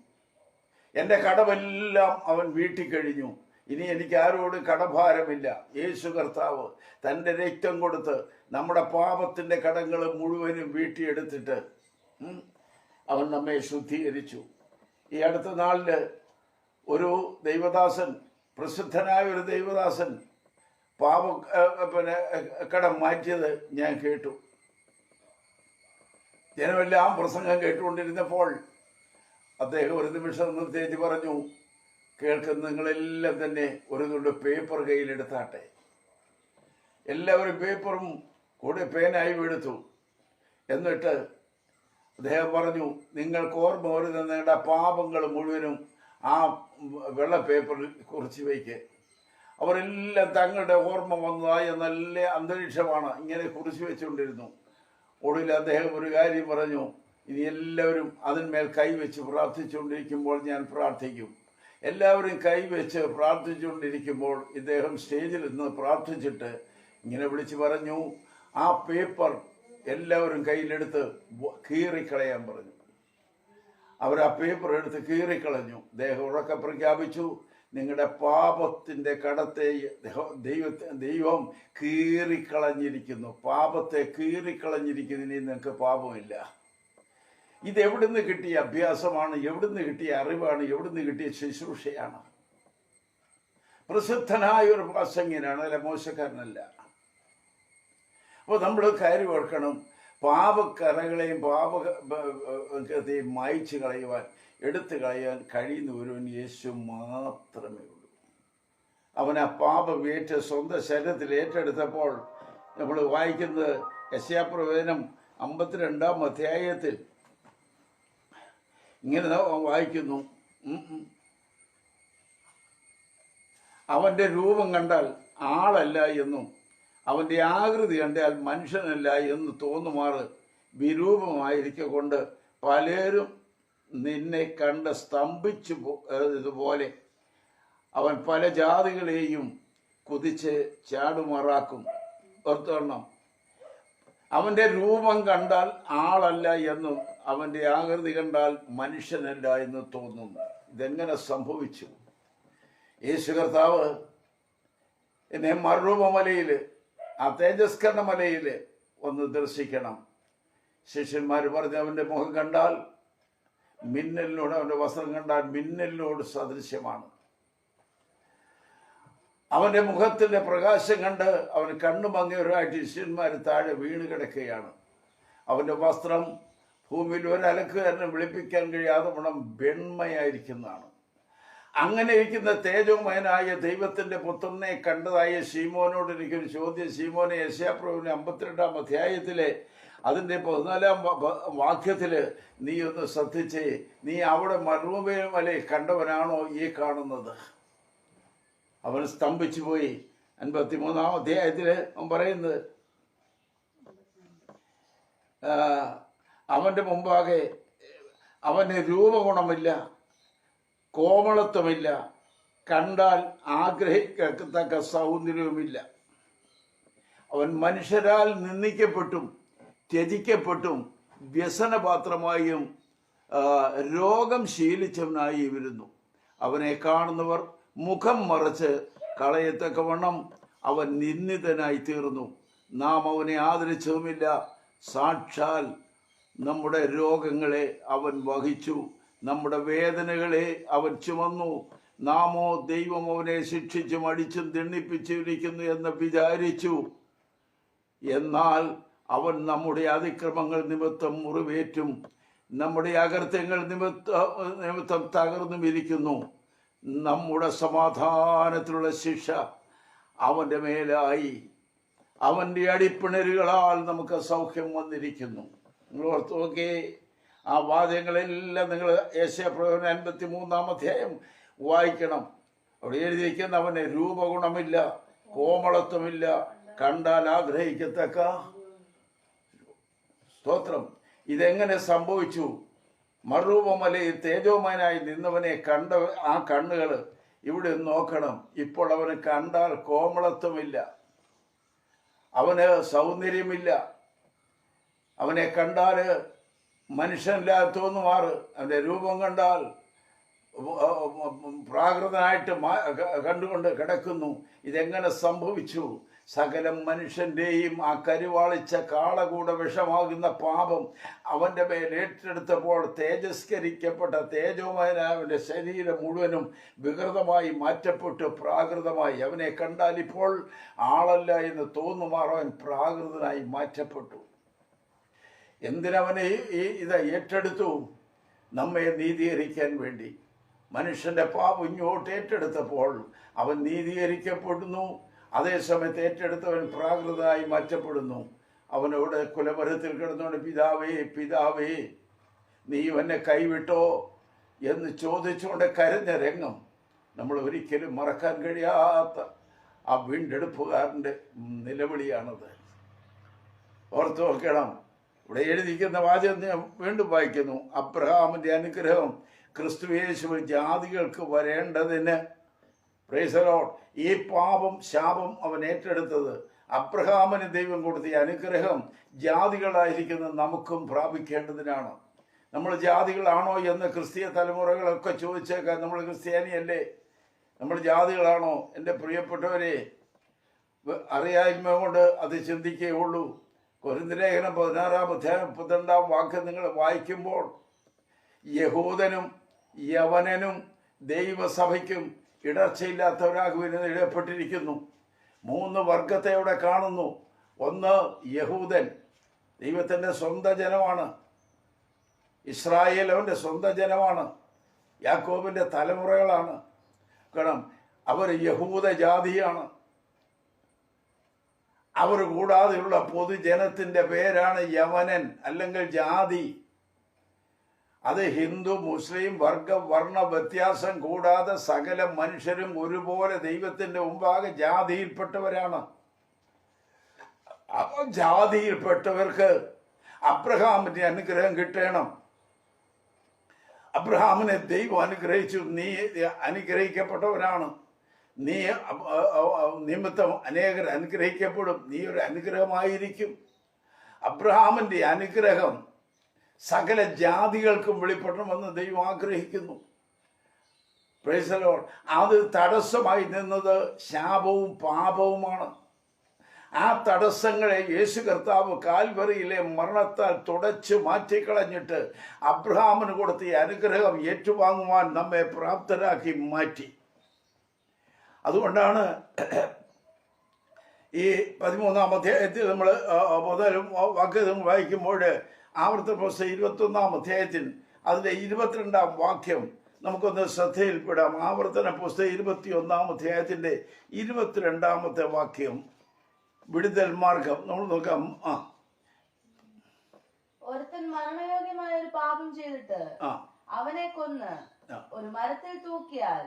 എൻ്റെ കടമെല്ലാം അവൻ വീട്ടിക്കഴിഞ്ഞു. ഇനി എനിക്ക് ആരോടും കടഭാരമില്ല. യേശു കർത്താവ് തൻ്റെ രക്തം കൊടുത്ത് നമ്മുടെ പാപത്തിൻ്റെ കടങ്ങൾ മുഴുവനും വീട്ടിയെടുത്തിട്ട് അവൻ നമ്മെ ശുദ്ധീകരിച്ചു. ഈ അടുത്ത നാളില് ഒരു ദൈവദാസൻ, പ്രസിദ്ധനായ ഒരു ദൈവദാസൻ കടം മാറ്റിയത് ഞാൻ കേട്ടു. ജനമെല്ലാം പ്രസംഗം കേട്ടുകൊണ്ടിരുന്നപ്പോൾ അദ്ദേഹം ഒരു നിമിഷം നിർത്തിയേച്ച് പറഞ്ഞു, കേൾക്കുന്ന നിങ്ങളെല്ലാം തന്നെ ഒരു തുണ്ട് പേപ്പർ കയ്യിലെടുത്താട്ടെ. എല്ലാവരും പേപ്പറും കൂടെ പേനായും എടുത്തു. എന്നിട്ട് അദ്ദേഹം പറഞ്ഞു, നിങ്ങൾക്ക് ഓർമ്മ വരുന്ന നിങ്ങളുടെ പാപങ്ങൾ മുഴുവനും ആ വെള്ള പേപ്പറിൽ കുറിച്ച് വയ്ക്കുക. അവരെല്ലാം തങ്ങളുടെ ഓർമ്മ വന്നതായ നല്ല അന്തരീക്ഷമാണ്, ഇങ്ങനെ കുറിച്ച് വെച്ചുകൊണ്ടിരുന്നു. ഒടുവിൽ അദ്ദേഹം ഒരു കാര്യം പറഞ്ഞു, ഇനി എല്ലാവരും അതിന്മേൽ കൈവച്ച് പ്രാർത്ഥിച്ചുകൊണ്ടിരിക്കുമ്പോൾ ഞാൻ പ്രാർത്ഥിക്കും. എല്ലാവരും കൈവച്ച് പ്രാർത്ഥിച്ചുകൊണ്ടിരിക്കുമ്പോൾ ഇദ്ദേഹം സ്റ്റേജിൽ നിന്ന് പ്രാർത്ഥിച്ചിട്ട് ഇങ്ങനെ വിളിച്ച് പറഞ്ഞു, ആ പേപ്പർ എല്ലാവരും കയ്യിലെടുത്ത് കീറിക്കളയാൻ പറഞ്ഞു. അവർ ആ പേപ്പർ എടുത്ത് കീറിക്കളഞ്ഞു. അദ്ദേഹം ഉറക്കെ പ്രഖ്യാപിച്ചു, നിങ്ങളുടെ പാപത്തിൻ്റെ കടത്തെ ദൈവം കീറിക്കളഞ്ഞിരിക്കുന്നു. പാപത്തെ കീറിക്കളഞ്ഞിരിക്കുന്നു. ഇനി നിങ്ങൾക്ക് പാപമില്ല. ഇതെവിടുന്ന് കിട്ടിയ അഭ്യാസമാണ്, എവിടുന്ന് കിട്ടിയ അറിവാണ്, എവിടുന്ന് കിട്ടിയ ശുശ്രൂഷയാണ്? പ്രസിദ്ധനായ ഒരു പ്രസംഗിനാണ്, അല്ല മോശക്കാരനല്ല. അപ്പോൾ നമ്മൾ കാര്യം ഓർക്കണം, പാപക്കറകളെയും പാപത്തെയും മായ്ച്ചു കളയുവാൻ, എടുത്തു കളയാൻ കഴിയുന്ന ഒരുവൻ യേശു മാത്രമേ ഉള്ളൂ. അവൻ ആ പാപമേറ്റ സ്വന്തം ശരീരത്തിൽ ഏറ്റെടുത്തപ്പോൾ നമ്മൾ വായിക്കുന്നത് യെശയ്യാപ്രവചനം 52-ാം അധ്യായത്തിൽ ഇങ്ങനെ വായിക്കുന്നു, അവൻ്റെ രൂപം കണ്ടാൽ ആളല്ല എന്നും അവൻ്റെ ആകൃതി കണ്ടാൽ മനുഷ്യനല്ല എന്ന് തോന്നുമാറ് വിരൂപമായിരിക്കൊണ്ട് പലരും നിന്നെ കണ്ട് സ്തംഭിച്ചു ഇതുപോലെ അവൻ പല ജാതികളെയും കുതിച്ച് ചാടുമാറാക്കും. ഓർത്തോണം, അവൻ്റെ രൂപം കണ്ടാൽ ആളല്ല എന്നും അവൻ്റെ ആകൃതി കണ്ടാൽ മനുഷ്യനല്ല എന്ന് തോന്നുന്നു. ഇതെങ്ങനെ സംഭവിച്ചു? യേശു കർത്താവ് എന്നെ മറുരൂപമലയിൽ, ആ തേജസ്കരണ മലയിൽ ഒന്ന് ദർശിക്കണം. ശിഷ്യന്മാർ പറഞ്ഞു, അവൻ്റെ മുഖം കണ്ടാൽ മിന്നലിനോട്, അവൻ്റെ വസ്ത്രം കണ്ടാൽ മിന്നലിനോട് സദൃശ്യമാണ്. അവൻ്റെ മുഖത്തിൻ്റെ പ്രകാശം കണ്ട് അവൻ കണ്ണു മങ്ങിയവരായിട്ട് ശിഷ്യന്മാർ താഴെ വീണ് കിടക്കുകയാണ്. അവൻ്റെ വസ്ത്രം ഭൂമിയിൽ ഒരലക്കുകാരനെ വിളിപ്പിക്കാൻ കഴിയാതെ ഗുണം വെണ്മയായിരിക്കുന്നതാണ്. അങ്ങനെ ഇരിക്കുന്ന തേജോമയനായ ദൈവത്തിൻ്റെ പുത്രനെ കണ്ടതായ ശീമോനോട് എനിക്കൊരു ചോദ്യം. ശീമോനെ, യെശയ്യാപ്രവചനം 52-ാം അധ്യായത്തിലെ അതിൻ്റെ 14-ാം വാക്യത്തിൽ നീ ഒന്ന് ശ്രദ്ധിച്ചേ, നീ അവിടെ മരുഭൂമിമലയെ കണ്ടവനാണോ ഈ കാണുന്നത്? അവൻ സ്തംഭിച്ചു പോയി. 53-ാം അധ്യായത്തിൽ അവൻ പറയുന്നത്, അവൻ്റെ മുമ്പാകെ അവന് രൂപഗുണമില്ല, കോമളത്വമില്ല, കണ്ടാൽ ആഗ്രഹിക്കത്തക്ക സൗന്ദര്യവുമില്ല. അവൻ മനുഷ്യരാൽ നിന്ദിക്കപ്പെട്ടും ത്യജിക്കപ്പെട്ടും വ്യസനപാത്രമായും രോഗം ശീലിച്ചവനായി വരുന്നു. അവനെ കാണുന്നവർ മുഖം മറച്ച് കളയത്തക്കവണ്ണം അവൻ നിന്ദിതനായി തീർന്നു. നാം അവനെ ആദരിച്ചതുമില്ല. സാക്ഷാൽ നമ്മുടെ രോഗങ്ങളെ അവൻ വഹിച്ചു, നമ്മുടെ വേദനകളെ അവൻ ചുമന്നു. നാമോ ദൈവം അവനെ ശിക്ഷിച്ചും അടിച്ചും ദണ്ഡിപ്പിച്ചിരിക്കുന്നു എന്ന് വിചാരിച്ചു. എന്നാൽ അവൻ നമ്മുടെ അതിക്രമങ്ങൾ നിമിത്തം മുറിവേറ്റും നമ്മുടെ അകൃത്യങ്ങൾ നിമിത്തം തകർന്നും ഇരിക്കുന്നു. നമ്മുടെ സമാധാനത്തിലുള്ള ശിക്ഷ അവൻ്റെ മേലായി, അവൻ്റെ അടിപ്പിണരുകളാൽ നമുക്ക് സൗഖ്യം വന്നിരിക്കുന്നു. നിങ്ങൾ ഓർത്ത് നോക്കേ, ആ വാദ്യങ്ങളെല്ലാം നിങ്ങൾ യെശയ്യാപ്രവചനം 53-ാം അധ്യായം വായിക്കണം. അവിടെ എഴുതിയിരിക്കുന്ന അവന് രൂപഗുണമില്ല, കോമളത്വമില്ല, കണ്ടാൽ ആഗ്രഹിക്കത്തക്ക. സ്തോത്രം. ഇതെങ്ങനെ സംഭവിച്ചു? മറുരൂപമലയിൽ തേജോമയനായി നിന്നവനെ കണ്ട ആ കണ്ണുകൾ ഇവിടെ നോക്കണം. ഇപ്പോൾ അവന് കണ്ടാൽ കോമളത്വമില്ല, അവന് സൗന്ദര്യമില്ല, അവനെ കണ്ടാൽ മനുഷ്യനില്ലാതെ തോന്നുമാറ്, അവൻ്റെ രൂപം കണ്ടാൽ പ്രാകൃതനായിട്ട് കണ്ടുകൊണ്ട് കിടക്കുന്നു. ഇതെങ്ങനെ സംഭവിച്ചു? സകല മനുഷ്യൻ്റെയും ആ കരുവാളിച്ച കാളകൂട വിഷമാകുന്ന പാപം അവൻ്റെ മേൽ ഏറ്റെടുത്തപ്പോൾ തേജസ്കരിക്കപ്പെട്ട തേജോമയനായവൻ്റെ ശരീരം മുഴുവനും വികൃതമായി മാറ്റപ്പെട്ടു, പ്രാകൃതമായി. അവനെ കണ്ടാൽ ഇപ്പോൾ ആളല്ല എന്ന് തോന്നുമാറവൻ പ്രാകൃതനായി മാറ്റപ്പെട്ടു. എന്തിനവനെ ഇത് ഏറ്റെടുത്തു? നമ്മെ നീതീകരിക്കാൻ വേണ്ടി. മനുഷ്യൻ്റെ പാപം ഇങ്ങോട്ട് ഏറ്റെടുത്തപ്പോൾ അവൻ നീതീകരിക്കപ്പെടുന്നു. അതേസമയത്ത് ഏറ്റെടുത്തവൻ പ്രാകൃതനായി മാറ്റപ്പെടുന്നു. അവനോട് കുലമരത്തിൽ കിടന്നുകൊണ്ട്, പിതാവേ പിതാവേ നീ എന്നെ കൈവിട്ടോ എന്ന് ചോദിച്ചുകൊണ്ട് കരഞ്ഞ രംഗം നമ്മൾ ഒരിക്കലും മറക്കാൻ കഴിയാത്ത ആ വീണ്ടെടുപ്പുകാരൻ്റെ നിലവിളിയാണത്. ഓർത്തു നോക്കണം. ഇവിടെ എഴുതിയിരിക്കുന്ന വാചകം ഞാൻ വീണ്ടും വായിക്കുന്നു. അബ്രഹാമിൻ്റെ അനുഗ്രഹം ക്രിസ്തുയേശുവിൽ ജാതികൾക്ക് വരേണ്ടതിന്. Praise the Lord. ഈ പാപം ശാപം അവൻ ഏറ്റെടുത്തത് അബ്രഹാമിന് ദൈവം കൊടുത്ത ഈ അനുഗ്രഹം ജാതികളായിരിക്കുന്ന നമുക്കും പ്രാപിക്കേണ്ടതിനാണ്. നമ്മൾ ജാതികളാണോ എന്ന് ക്രിസ്തീയ തലമുറകളൊക്കെ ചോദിച്ചേക്കാം. നമ്മൾ ക്രിസ്ത്യാനിയല്ലേ? നമ്മൾ ജാതികളാണോ? എൻ്റെ പ്രിയപ്പെട്ടവരെ, അറിയായ്മ കൊണ്ട് അത് ചിന്തിക്കുകയുള്ളൂ. കൊരിന്ത്യലേഖനം 16-ാം അധ്യായം 32-ാം വാക്യം നിങ്ങൾ വായിക്കുമ്പോൾ യഹൂദനും യവനനും ദൈവസഭയ്ക്കും ഇടർച്ചയില്ലാത്തവരാകുവിന് ഇടപെട്ടിരിക്കുന്നു. 3 വർഗത്തെ അവിടെ കാണുന്നു. ഒന്ന്, യഹൂദൻ ദൈവത്തിൻ്റെ സ്വന്തം ജനമാണ്. ഇസ്രായേൽ അവൻ്റെ സ്വന്തം ജനമാണ്. യാക്കോബിൻ്റെ തലമുറകളാണ്. കാരണം അവർ യഹൂദ ജാതിയാണ്. അവർ കൂടാതെയുള്ള പൊതുജനത്തിൻ്റെ പേരാണ് യവനൻ അല്ലെങ്കിൽ ജാതി. അത് ഹിന്ദു മുസ്ലിം വർണ്ണ വ്യത്യാസം കൂടാതെ സകല മനുഷ്യരും ഒരുപോലെ ദൈവത്തിൻ്റെ മുമ്പാകെ ജാതിയിൽപ്പെട്ടവരാണ്. അപ്പോൾ ജാതിയിൽപ്പെട്ടവർക്ക് അബ്രഹാമിൻ്റെ അനുഗ്രഹം കിട്ടണം. അബ്രഹാമിനെ ദൈവം അനുഗ്രഹിച്ചു. നീ അനുഗ്രഹിക്കപ്പെട്ടവനാണ്. നീ നിമിത്തം അനേകർ അനുഗ്രഹിക്കപ്പെടും. നീ ഒരു അനുഗ്രഹമായിരിക്കും. അബ്രഹാമിൻ്റെ അനുഗ്രഹം സകല ജാതികൾക്കും വെളിപ്പെടണമെന്ന് ദൈവം ആഗ്രഹിക്കുന്നു. Praise the Lord. അത് തടസ്സമായി നിന്നത് ശാപവും പാപവുമാണ്. ആ തടസ്സങ്ങളെ യേശു കർത്താവ് കാൽവറിയിലെ മരണത്താൽ തുടച്ചു മാറ്റിക്കളഞ്ഞിട്ട് അബ്രഹാമിന് കൊടുത്ത ഈ അനുഗ്രഹം ഏറ്റുവാങ്ങുവാൻ നമ്മെ പ്രാപ്തരാക്കി മാറ്റി. അതുകൊണ്ടാണ് ഈ 13-ാം അധ്യായത്തിൽ നമ്മൾ മുതലും വാക്യം വായിക്കുമ്പോൾ ആവർത്തന പുസ്തകം 21-ാം അധ്യായത്തിൽ അതിൻ്റെ 22-ാം വാക്യം നമുക്കൊന്ന് ശ്രദ്ധയിൽപ്പെടാം. ആവർത്തന പുസ്തകം 21-ാം അധ്യായത്തിൻ്റെ 22-ാമത്തെ വാക്യം, വിടുതൽ മാർഗം നമ്മൾ നോക്കാം. ഒരുത്തൻ മരണയോഗ്യമായ ഒരു പാപം ചെയ്തിട്ട് അവനെ കൊന്ന് ഒരു മരത്തിൽ തൂക്കിയാൽ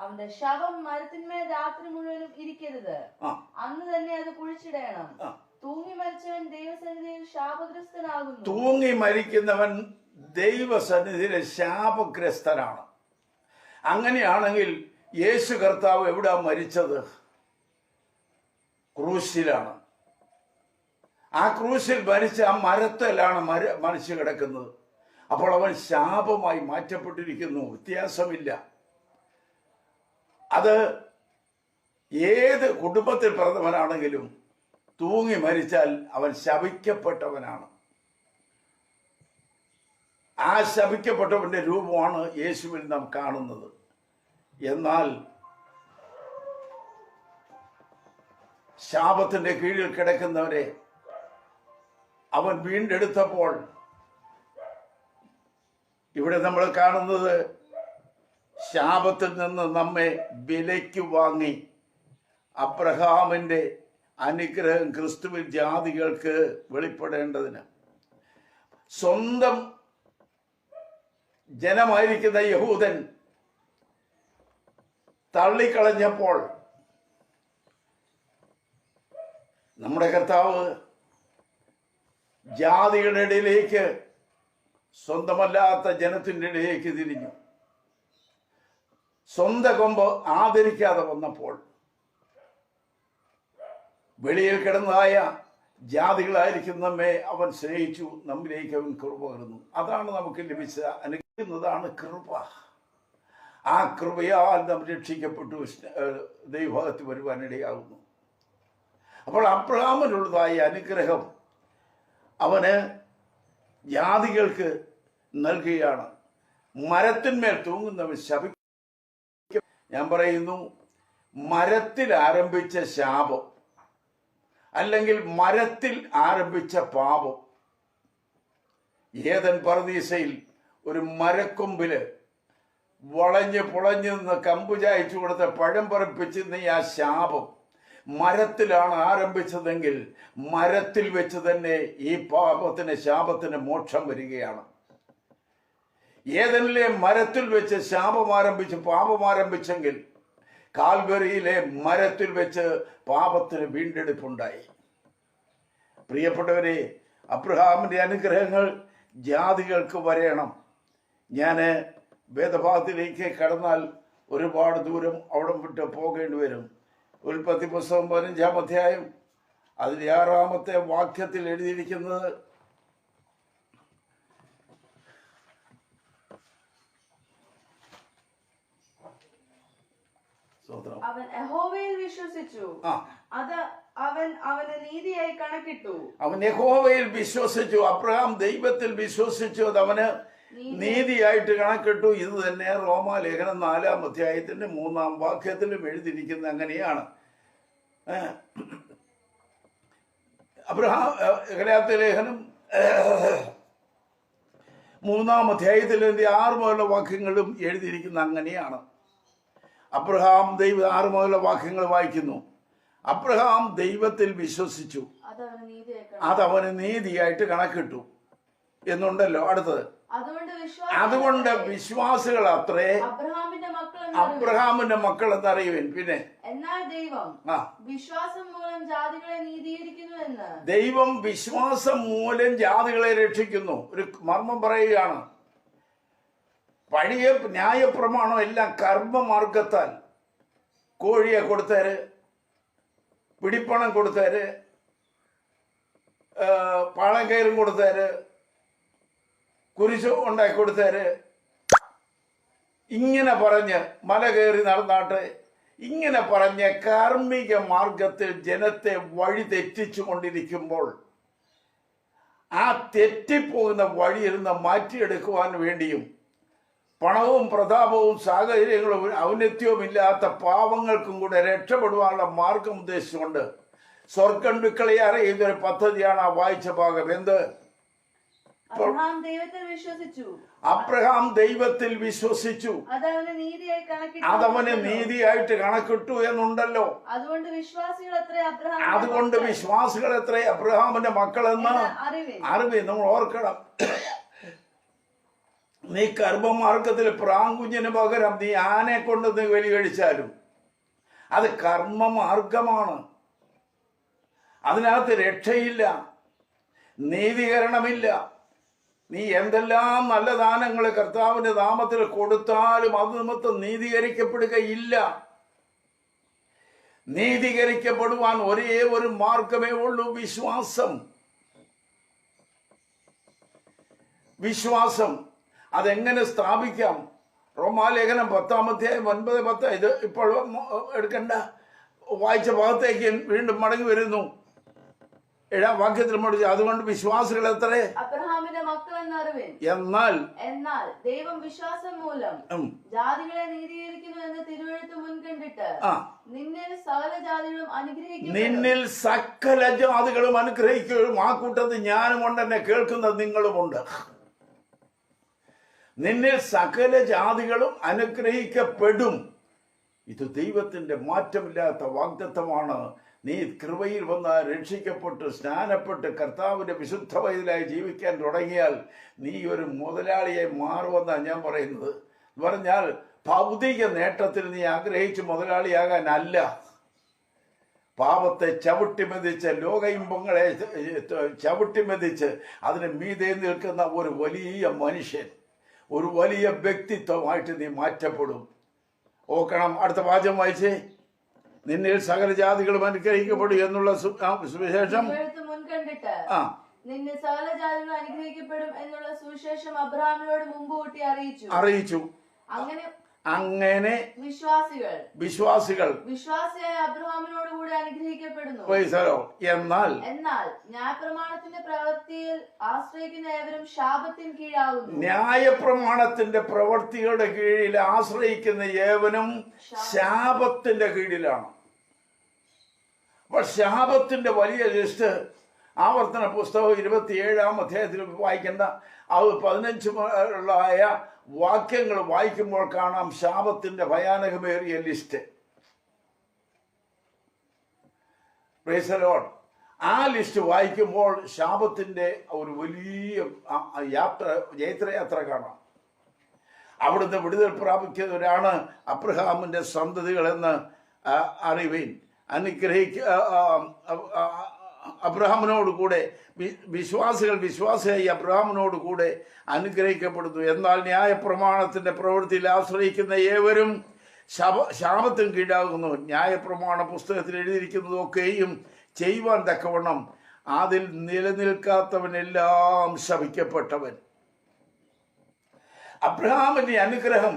അവന്റെ ശവം മരത്തിന്മേൽ രാത്രി മുഴുവനും ഇരിക്കരുത്. അന്ന് തന്നെ അത് കുഴിച്ചിടണം. തൂങ്ങി മരിച്ചവൻ ദൈവസന്നിധിയിൽ ശാപഗ്രസ്തനാകുന്നു. തൂങ്ങി മരിക്കുന്നവൻ ദൈവസന്നിധിയിലെ ശാപഗ്രസ്തനാണ്. അങ്ങനെയാണെങ്കിൽ യേശു കർത്താവ് എവിടാ മരിച്ചത്? ക്രൂശിലാണ്. ആ ക്രൂശിൽ മരിച്ച ആ മരത്തിലാണ് മരിച്ചു കിടക്കുന്നത്. അപ്പോൾ അവൻ ശാപമായി മാറ്റപ്പെട്ടിരിക്കുന്നു. വ്യത്യാസമില്ല. അത് ഏത് കുടുംബത്തിൽ പിറന്നവനാണെങ്കിലും തൂങ്ങി മരിച്ചാൽ അവൻ ശപിക്കപ്പെട്ടവനാണ്. ആ ശപിക്കപ്പെട്ടവന്റെ രൂപമാണ് യേശുവിൽ നാം കാണുന്നത്. എന്നാൽ ശാപത്തിന്റെ കീഴിൽ കിടക്കുന്നവരെ അവൻ വീണ്ടെടുത്തപ്പോൾ ഇവിടെ നമ്മൾ കാണുന്നത് ശാപത്തിൽ നിന്ന് നമ്മെ വിലയ്ക്ക് വാങ്ങി അബ്രഹാമിൻ്റെ അനുഗ്രഹം ക്രിസ്തുവിൽ ജാതികൾക്ക് വെളിപ്പെടേണ്ടതിന് സ്വന്തം ജനമായിരിക്കുന്ന യഹൂദൻ തള്ളിക്കളഞ്ഞപ്പോൾ നമ്മുടെ കർത്താവ് ജാതികളുടെ ഇടയിലേക്ക്, സ്വന്തമല്ലാത്ത ജനത്തിൻ്റെ ഇടയിലേക്ക് തിരിഞ്ഞു. സ്വന്തം കൊമ്പ് ആദരിക്കാതെ വന്നപ്പോൾ വെളിയിൽ കിടന്നതായ ജാതികളായിരിക്കും നമ്മെ അവൻ സ്നേഹിച്ചു, നമ്മിലേക്ക് അവൻ കൃപ പകർന്നു. അതാണ് നമുക്ക് ലഭിച്ച അനുഗ്രഹിക്കുന്നതാണ് കൃപ. ആ കൃപയാൽ നാം രക്ഷിക്കപ്പെട്ടു ദൈവഭാഗത്ത് വരുവാനിടയാകുന്നു. അപ്പോൾ അബ്രഹാമിനുള്ളതായ അനുഗ്രഹം അവന് ജാതികൾക്ക് നൽകുകയാണ്. മരത്തിന്മേൽ തൂങ്ങുന്നവൻ ശപിക്കും. ഞാൻ പറയുന്നു, മരത്തിൽ ആരംഭിച്ച ശാപം അല്ലെങ്കിൽ മരത്തിൽ ആരംഭിച്ച പാപം, ഏദൻ പർദീസയിൽ ഒരു മരക്കൊമ്പില് വളഞ്ഞ് പുളഞ്ഞു നിന്ന് കമ്പു ചായച്ചു കൊടുത്ത പഴം പറിപ്പിച്ചിരുന്ന ആ ശാപം മരത്തിലാണ് ആരംഭിച്ചതെങ്കിൽ മരത്തിൽ വെച്ച് തന്നെ ഈ പാപത്തിന് ശാപത്തിന് മോക്ഷം വരികയാണ്. ഏതെന്നിലെ മരത്തിൽ വെച്ച് ശാപം ആരംഭിച്ച് പാപം ആരംഭിച്ചെങ്കിൽ കാൽവരിയിലെ മരത്തിൽ വെച്ച് പാപത്തിന് വീണ്ടെടുപ്പുണ്ടായി. പ്രിയപ്പെട്ടവരെ, അബ്രഹാമിന്റെ അനുഗ്രഹങ്ങൾ ജാതികൾക്ക് വരേണം. ഞാൻ വേദഭാഗത്തിലേക്ക് കടന്നാൽ ഒരുപാട് ദൂരം അവിടെ വിട്ട് പോകേണ്ടി വരും. ഉൽപ്പത്തി പുസ്തകം 15-ാം അധ്യായം അതിൽ 6-ാമത്തെ വാക്യത്തിൽ എഴുതിയിരിക്കുന്നത്, സ്തോത്രം. അവൻ യഹോവയിൽ വിശ്വസിച്ചു, അത് അവൻ അവന് നീതിയായി കണക്കിട്ടു. അവൻ യഹോവയിൽ വിശ്വസിച്ചു, അബ്രഹാം ദൈവത്തിൽ വിശ്വസിച്ചു, അത് അവന് നീതിയായിട്ട് കണക്കിട്ടു. ഇത് തന്നെ റോമാലേഖനം 4-ാം അധ്യായത്തിന്റെ 3-ാം വാക്യത്തിലും എഴുതിയിരിക്കുന്നത് അങ്ങനെയാണ്. അബ്രഹാം ഗലാത്യ ലേഖനം 3-ാം അധ്യായത്തിൽ 6 മുതലുള്ള വാക്യങ്ങളും എഴുതിയിരിക്കുന്ന അങ്ങനെയാണ്. അബ്രഹാം 6 മുതലുള്ള വാക്യങ്ങൾ വായിക്കുന്നു. അബ്രഹാം ദൈവത്തിൽ വിശ്വസിച്ചു, അതവന് നീതിയായിട്ട് കണക്കിട്ടു എന്നുണ്ടല്ലോ. അടുത്തത്, അതുകൊണ്ട് വിശ്വാസികൾ അത്രേ അബ്രഹാമിന്റെ മക്കൾ എന്നറിയുവൻ. പിന്നെ എന്നാൽ ദൈവം വിശ്വാസം മൂലം ജാതികളെ നീതീകരിക്കുന്നു എന്ന്. ദൈവം വിശ്വാസം മൂലം ജാതികളെ രക്ഷിക്കുന്നു. ഒരു മർമ്മം പറയുകയാണ്. പഴയ ന്യായപ്രമാണം എല്ലാം കർമ്മമാർഗത്താൽ, കോഴിയെ കൊടുത്തേര്, പിടിപ്പണം കൊടുത്തേര്, പാളം കയറും കൊടുത്തേര്, കുരിശ് ഉണ്ടാക്കി കൊടുത്തേര്, ഇങ്ങനെ പറഞ്ഞ് മല കയറി നടന്നാട്ടെ, ഇങ്ങനെ പറഞ്ഞ് കാർമ്മിക മാർഗത്തിൽ ജനത്തെ വഴി തെറ്റിച്ചു കൊണ്ടിരിക്കുമ്പോൾ ആ തെറ്റിപ്പോകുന്ന വഴിയിൽ നിന്ന് മാറ്റിയെടുക്കുവാൻ വേണ്ടിയും പണവും പ്രതാപവും സാഹചര്യങ്ങളും ഔന്നത്യവും ഇല്ലാത്ത പാവങ്ങൾക്കും കൂടെ രക്ഷപ്പെടുവാനുള്ള മാർഗം ഉദ്ദേശിച്ചുകൊണ്ട് സ്വർഗം വിക്കളെ അറിയുന്നൊരു പദ്ധതിയാണ് ആ വായിച്ച ഭാഗം. എന്ത്? അബ്രഹാം ദൈവത്തിൽ വിശ്വസിച്ചു, അതവന് നീതിയായിട്ട് കണക്കിട്ടു എന്നുണ്ടല്ലോ. അതുകൊണ്ട് വിശ്വാസികൾ എത്ര അബ്രഹാമിന്റെ മക്കളെന്ന് അറിവേ. നമ്മൾ ഓർക്കണം, നീ കർമ്മമാർഗത്തിൽ പ്രാങ്കുഞ്ഞിന് പകരം നീ ആനെ കൊണ്ട് നീ ബലി കഴിച്ചാലും അത് കർമ്മമാർഗമാണ്. അതിനകത്ത് രക്ഷയില്ല, നീതീകരണമില്ല. നീ എന്തെല്ലാം നല്ല ദാനങ്ങൾ കർത്താവിന്റെ നാമത്തിൽ കൊടുത്താലും അത് നിമിത്തം നീതീകരിക്കപ്പെടുകയില്ല. നീതീകരിക്കപ്പെടുവാൻ ഒരേ ഒരു മാർഗമേ ഉള്ളൂ, വിശ്വാസം. അതെങ്ങനെ സ്ഥാപിക്കാം? റോമാലേഖനം 10-ാം അധ്യായം 9-10. ഇത് ഇപ്പോൾ എടുക്കണ്ട, വായിച്ച ഭാഗത്തേക്ക് വീണ്ടും മടങ്ങി വരുന്നു. 7-ാം വാക്യത്തിൽ പഠിച്ചു, അതുകൊണ്ട് വിശ്വാസികൾ എത്ര അബ്രഹാമിന്റെ മക്കൾ എന്നറിവിൻ. എന്നാൽ ദൈവം വിശ്വാസം മൂലം ജാതികളെ നീതീകരിക്കുന്നു എന്ന് തിരുവെഴുത്ത് മുൻകണ്ടിട്ട് നിന്നിൽ സകല ജാതികളും അനുഗ്രഹിക്കുകയും ആ കൂട്ടത്തിൽ ഞാനുമുണ്ട്, എന്നെ കേൾക്കുന്നത് നിങ്ങളുമുണ്ട്. നിന്നിൽ സകല ജാതികളും അനുഗ്രഹിക്കപ്പെടും. ഇത് ദൈവത്തിന്റെ മാറ്റമില്ലാത്ത വാഗ്ദത്തമാണ്. നീ കൃപയിൽ വന്ന് രക്ഷിക്കപ്പെട്ട് സ്നാനപ്പെട്ട് കർത്താവിന്റെ വിശുദ്ധ വൈതലായി ജീവിക്കാൻ തുടങ്ങിയാൽ നീ ഒരു മുതലാളിയെ മാറുമെന്നാണ് ഞാൻ പറയുന്നത്. എന്ന് പറഞ്ഞാൽ ഭൗതിക നേട്ടത്തിൽ നീ ആഗ്രഹിച്ച് മുതലാളിയാകാനല്ല, പാപത്തെ ചവിട്ടിമെതിച്ച് ലോക ഇമ്പങ്ങളെ ചവിട്ടിമെതിച്ച് അതിന് മീതെ നിൽക്കുന്ന ഒരു വലിയ മനുഷ്യൻ, ഒരു വലിയ വ്യക്തിത്വമായിട്ട് നീ മാറ്റപ്പെടും. ഓക്കണം, അടുത്ത വാചകം വായിച്ചേ. നിന്നിൽ സകല ജാതികളും അനുഗ്രഹിക്കപ്പെടും എന്നുള്ള സുവിശേഷം നിന്നിൽ സകല ജാതികളും അനുഗ്രഹിക്കപ്പെടും എന്നുള്ള സുവിശേഷം അബ്രഹാമിനോട് മുൻകൂട്ടി അറിയിച്ചു. അങ്ങനെ വിശ്വാസികൾ വിശ്വാസിയായ അബ്രഹാമിനോട് കൂടെ അനുഗ്രഹിക്കപ്പെടുന്നു. എന്നാൽ ന്യായപ്രമാണത്തിന്റെ പ്രവൃത്തിയിൽ ആശ്രയിക്കുന്ന ഏവരും ശാപത്തിന് കീഴാകുന്നു. ന്യായപ്രമാണത്തിന്റെ പ്രവൃത്തികളുടെ കീഴിൽ ആശ്രയിക്കുന്ന ഏവനും ശാപത്തിന്റെ കീഴിലാണ്. അപ്പോൾ ശാപത്തിന്റെ വലിയ ലിസ്റ്റ് ആവർത്തന പുസ്തകം 27-ാം അധ്യായത്തിൽ വായിക്കേണ്ട 15 വാക്യങ്ങൾ വായിക്കുമ്പോൾ കാണാം ശാപത്തിന്റെ ഭയാനകമേറിയ ലിസ്റ്റ്. Praise the Lord. ആ ലിസ്റ്റ് വായിക്കുമ്പോൾ ശാപത്തിന്റെ ഒരു വലിയ ജൈത്രയാത്ര കാണാം. അവിടുന്ന് വിടുതൽ പ്രാപിക്കുന്നവരാണ് അബ്രഹാമിന്റെ സന്തതികളെന്ന് അറിവീൻ. അബ്രഹാമിനോട് കൂടെ വിശ്വാസിയായി അബ്രഹാമിനോട് കൂടെ അനുഗ്രഹിക്കപ്പെടുന്നു. എന്നാൽ ന്യായപ്രമാണത്തിന്റെ പ്രവൃത്തിയിൽ ആശ്രയിക്കുന്ന ഏവരും ശാപത്തിന് കീഴാകുന്നു. ന്യായപ്രമാണ പുസ്തകത്തിൽ എഴുതിയിരിക്കുന്നതൊക്കെയും ചെയ്യുവാൻ തക്കവണ്ണം അതിൽ നിലനിൽക്കാത്തവനെല്ലാം ശപിക്കപ്പെട്ടവൻ. അബ്രഹാമിന്റെ അനുഗ്രഹം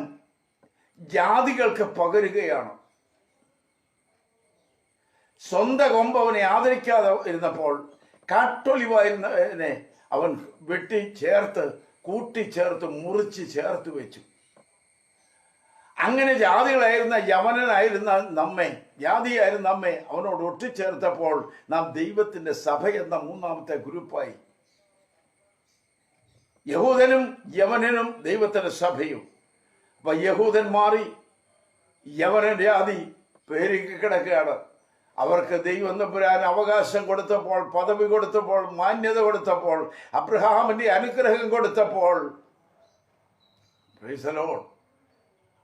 ജാതികൾക്ക് പകരുകയാണ്. സ്വന്തം കൊമ്പ് അവനെ ആദരിക്കാതെ ഇരുന്നപ്പോൾ കാട്ടൊലിവായിരുന്നതിനെ അവൻ വെട്ടി ചേർത്ത് കൂട്ടിച്ചേർത്ത് മുറിച്ച് ചേർത്ത് വെച്ചു. അങ്ങനെ ജാതികളായിരുന്ന യവനനായിരുന്ന നമ്മെ, ജാതിയായിരുന്ന നമ്മെ അവനോട് ഒട്ടിച്ചേർത്തപ്പോൾ നാം ദൈവത്തിന്റെ സഭ എന്ന മൂന്നാമത്തെ ഗ്രൂപ്പായി. യഹൂദനും യവനനും ദൈവത്തിന്റെ സഭയും. അപ്പൊ യഹൂദൻ മാറി, യവനൻ ജാതി പേരിക്ക് കിടക്കുകയാണ്. അവർക്ക് ദൈവം തമ്പുരാൻ അവകാശം കൊടുത്തപ്പോൾ, പദവി കൊടുത്തപ്പോൾ, മാന്യത കൊടുത്തപ്പോൾ, അബ്രഹാമിന്റെ അനുഗ്രഹം കൊടുത്തപ്പോൾ, പ്രൈസ് ദി ലോർഡ്,